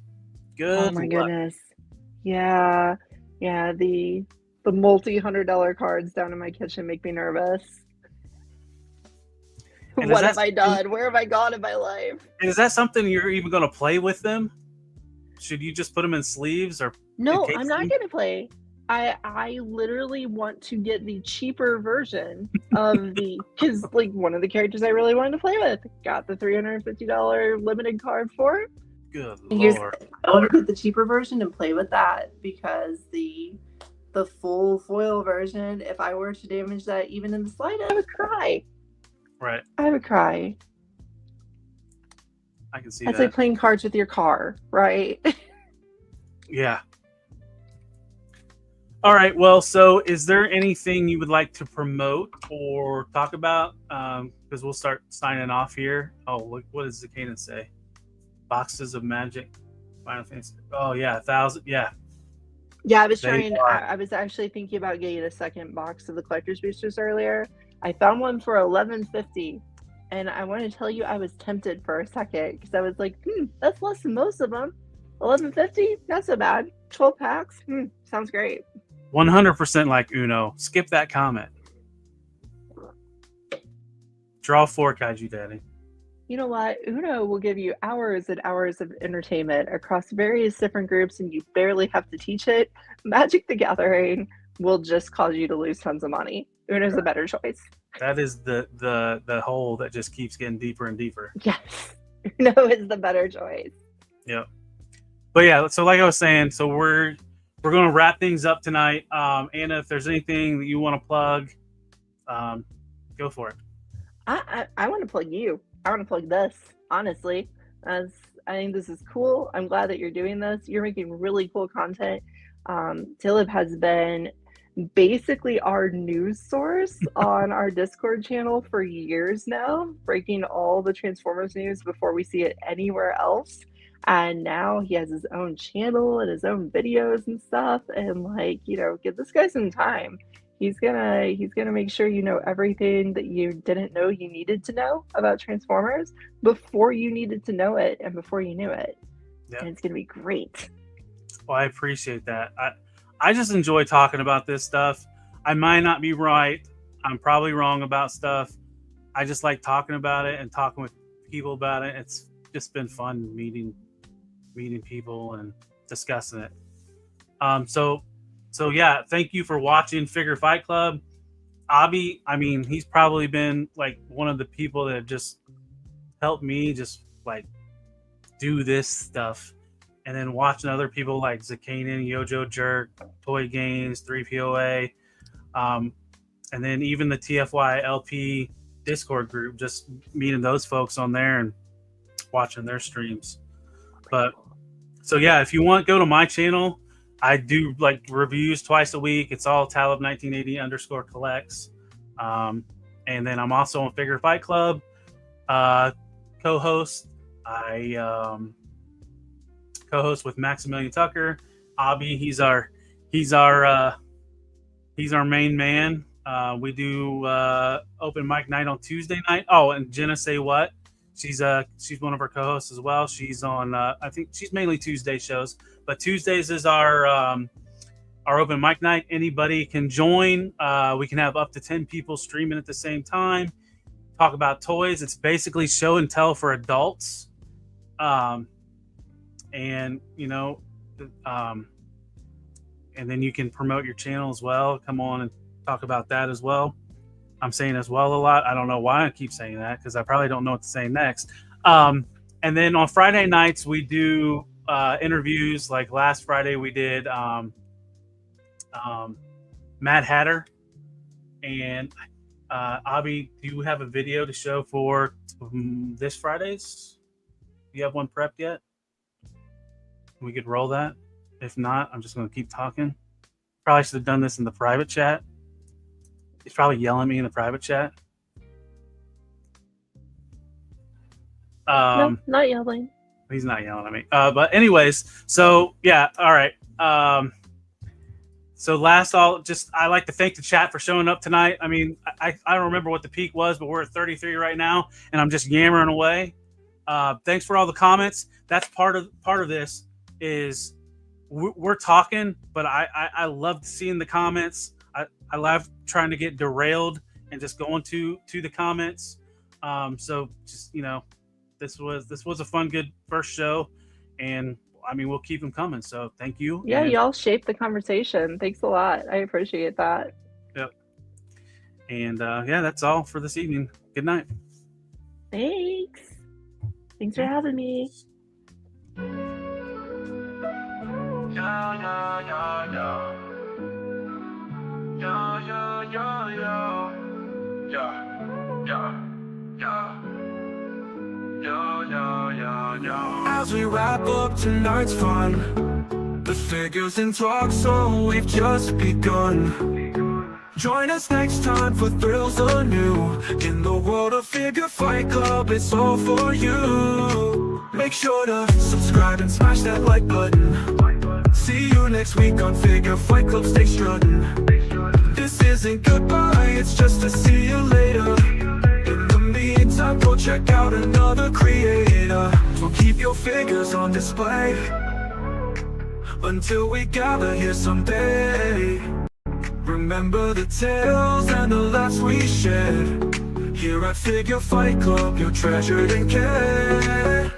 Good. Oh my goodness. Yeah. Yeah, the multi-$100 cards down in my kitchen make me nervous. And What have I done? Where have I gone in my life? And is that something you're even going to play with them? Should you just put them in sleeves or? No, I'm not going to play. I literally want to get the cheaper version of because like one of the characters I really wanted to play with got the $350 limited card for it. Good Lord. I want to get the cheaper version and play with that because the full foil version, if I were to damage that even in the slightest, I would cry. Right. I would cry. I can see That's that. like playing cards with your car, right? Yeah. All right. Well, so is there anything you would like to promote or talk about? Because we'll start signing off here. Oh, what does Zakana say? Boxes of Magic, Final Fantasy. Oh yeah, 1,000. Yeah. Yeah, I was I was actually thinking about getting a second box of the collector's boosters earlier. I found one for $11.50, and I want to tell you, I was tempted for a second because I was like, that's less than most of them. $11.50, not so bad. 12 packs, sounds great. 100% like Uno. Skip that comment. Draw 4, Kaiju Daddy. You know what? Uno will give you hours and hours of entertainment across various different groups, and you barely have to teach it. Magic the Gathering will just cause you to lose tons of money. Uno's a better choice. That is the hole that just keeps getting deeper and deeper. Yes, Uno is the better choice. Yep. But yeah, so like I was saying, so we're going to wrap things up tonight. Anna, if there's anything that you want to plug, go for it. I want to plug you. I want to plug this, honestly. As I think this is cool. I'm glad that you're doing this. You're making really cool content. Tilib has been basically our news source on our Discord channel for years now, breaking all the Transformers news before we see it anywhere else. And now he has his own channel and his own videos and stuff. And like, give this guy some time. He's gonna make sure you know everything that you didn't know you needed to know about Transformers before you needed to know it and before you knew it. Yep. And it's gonna be great. Well, I appreciate that. I just enjoy talking about this stuff. I might not be right. I'm probably wrong about stuff. I just like talking about it and talking with people about it. It's just been fun meeting people and discussing it. So yeah, thank you for watching Figure Fight Club. Abby, I mean, he's probably been like one of the people that have just helped me just like do this stuff. And then watching other people like Zakanin, Yojo Jerk, Toy Games, 3POA, and then even the TFY LP Discord group, just meeting those folks on there and watching their streams. But so yeah, if you want, go to my channel. I do like reviews twice a week. It's all Talib1980_collects. And then I'm also on Figure Fight Club, co-host. I co-host with Maximilian Tucker. Abby, he's our main man. We do open mic night on Tuesday night. Oh, and Jenna Say What? She's one of our co-hosts as well. She's on I think she's mainly Tuesday shows, but Tuesdays is our open mic night. Anybody can join. We can have up to 10 people streaming at the same time. Talk about toys. It's basically show and tell for adults. And and then you can promote your channel as well. Come on and talk about that as well. I'm saying as well a lot. I don't know why I keep saying that because I probably don't know what to say next. And then on Friday nights, we do interviews. Like last Friday, we did Mad Hatter. And Abby, do you have a video to show for this Friday's? Do you have one prepped yet? We could roll that. If not, I'm just going to keep talking. Probably should have done this in the private chat. He's probably yelling at me in the private chat. No, not yelling. He's not yelling at me. But anyways, so yeah, all right. So I like to thank the chat for showing up tonight. I mean, I don't remember what the peak was, but we're at 33 right now, and I'm just yammering away. Thanks for all the comments. That's part of this is we're talking, but I love seeing the comments. I love trying to get derailed and just going to the comments. So just this was a fun, good first show, and I mean we'll keep them coming. So thank you. Yeah, and, y'all shaped the conversation. Thanks a lot. I appreciate that. Yep. And yeah, that's all for this evening. Good night. Thanks. Thanks for having me. As we wrap up tonight's fun, the figures in talk, so we've just begun. Join us next time for thrills anew. In the world of Figure Fight Club, it's all for you. Make sure to subscribe and smash that like button. See you next week on Figure Fight Club, stay strutting. This isn't goodbye, it's just to see you later. In the meantime, go check out another creator. We'll keep your figures on display until we gather here someday. Remember the tales and the laughs we shared. Here at Figure Fight Club, you're treasured and cared.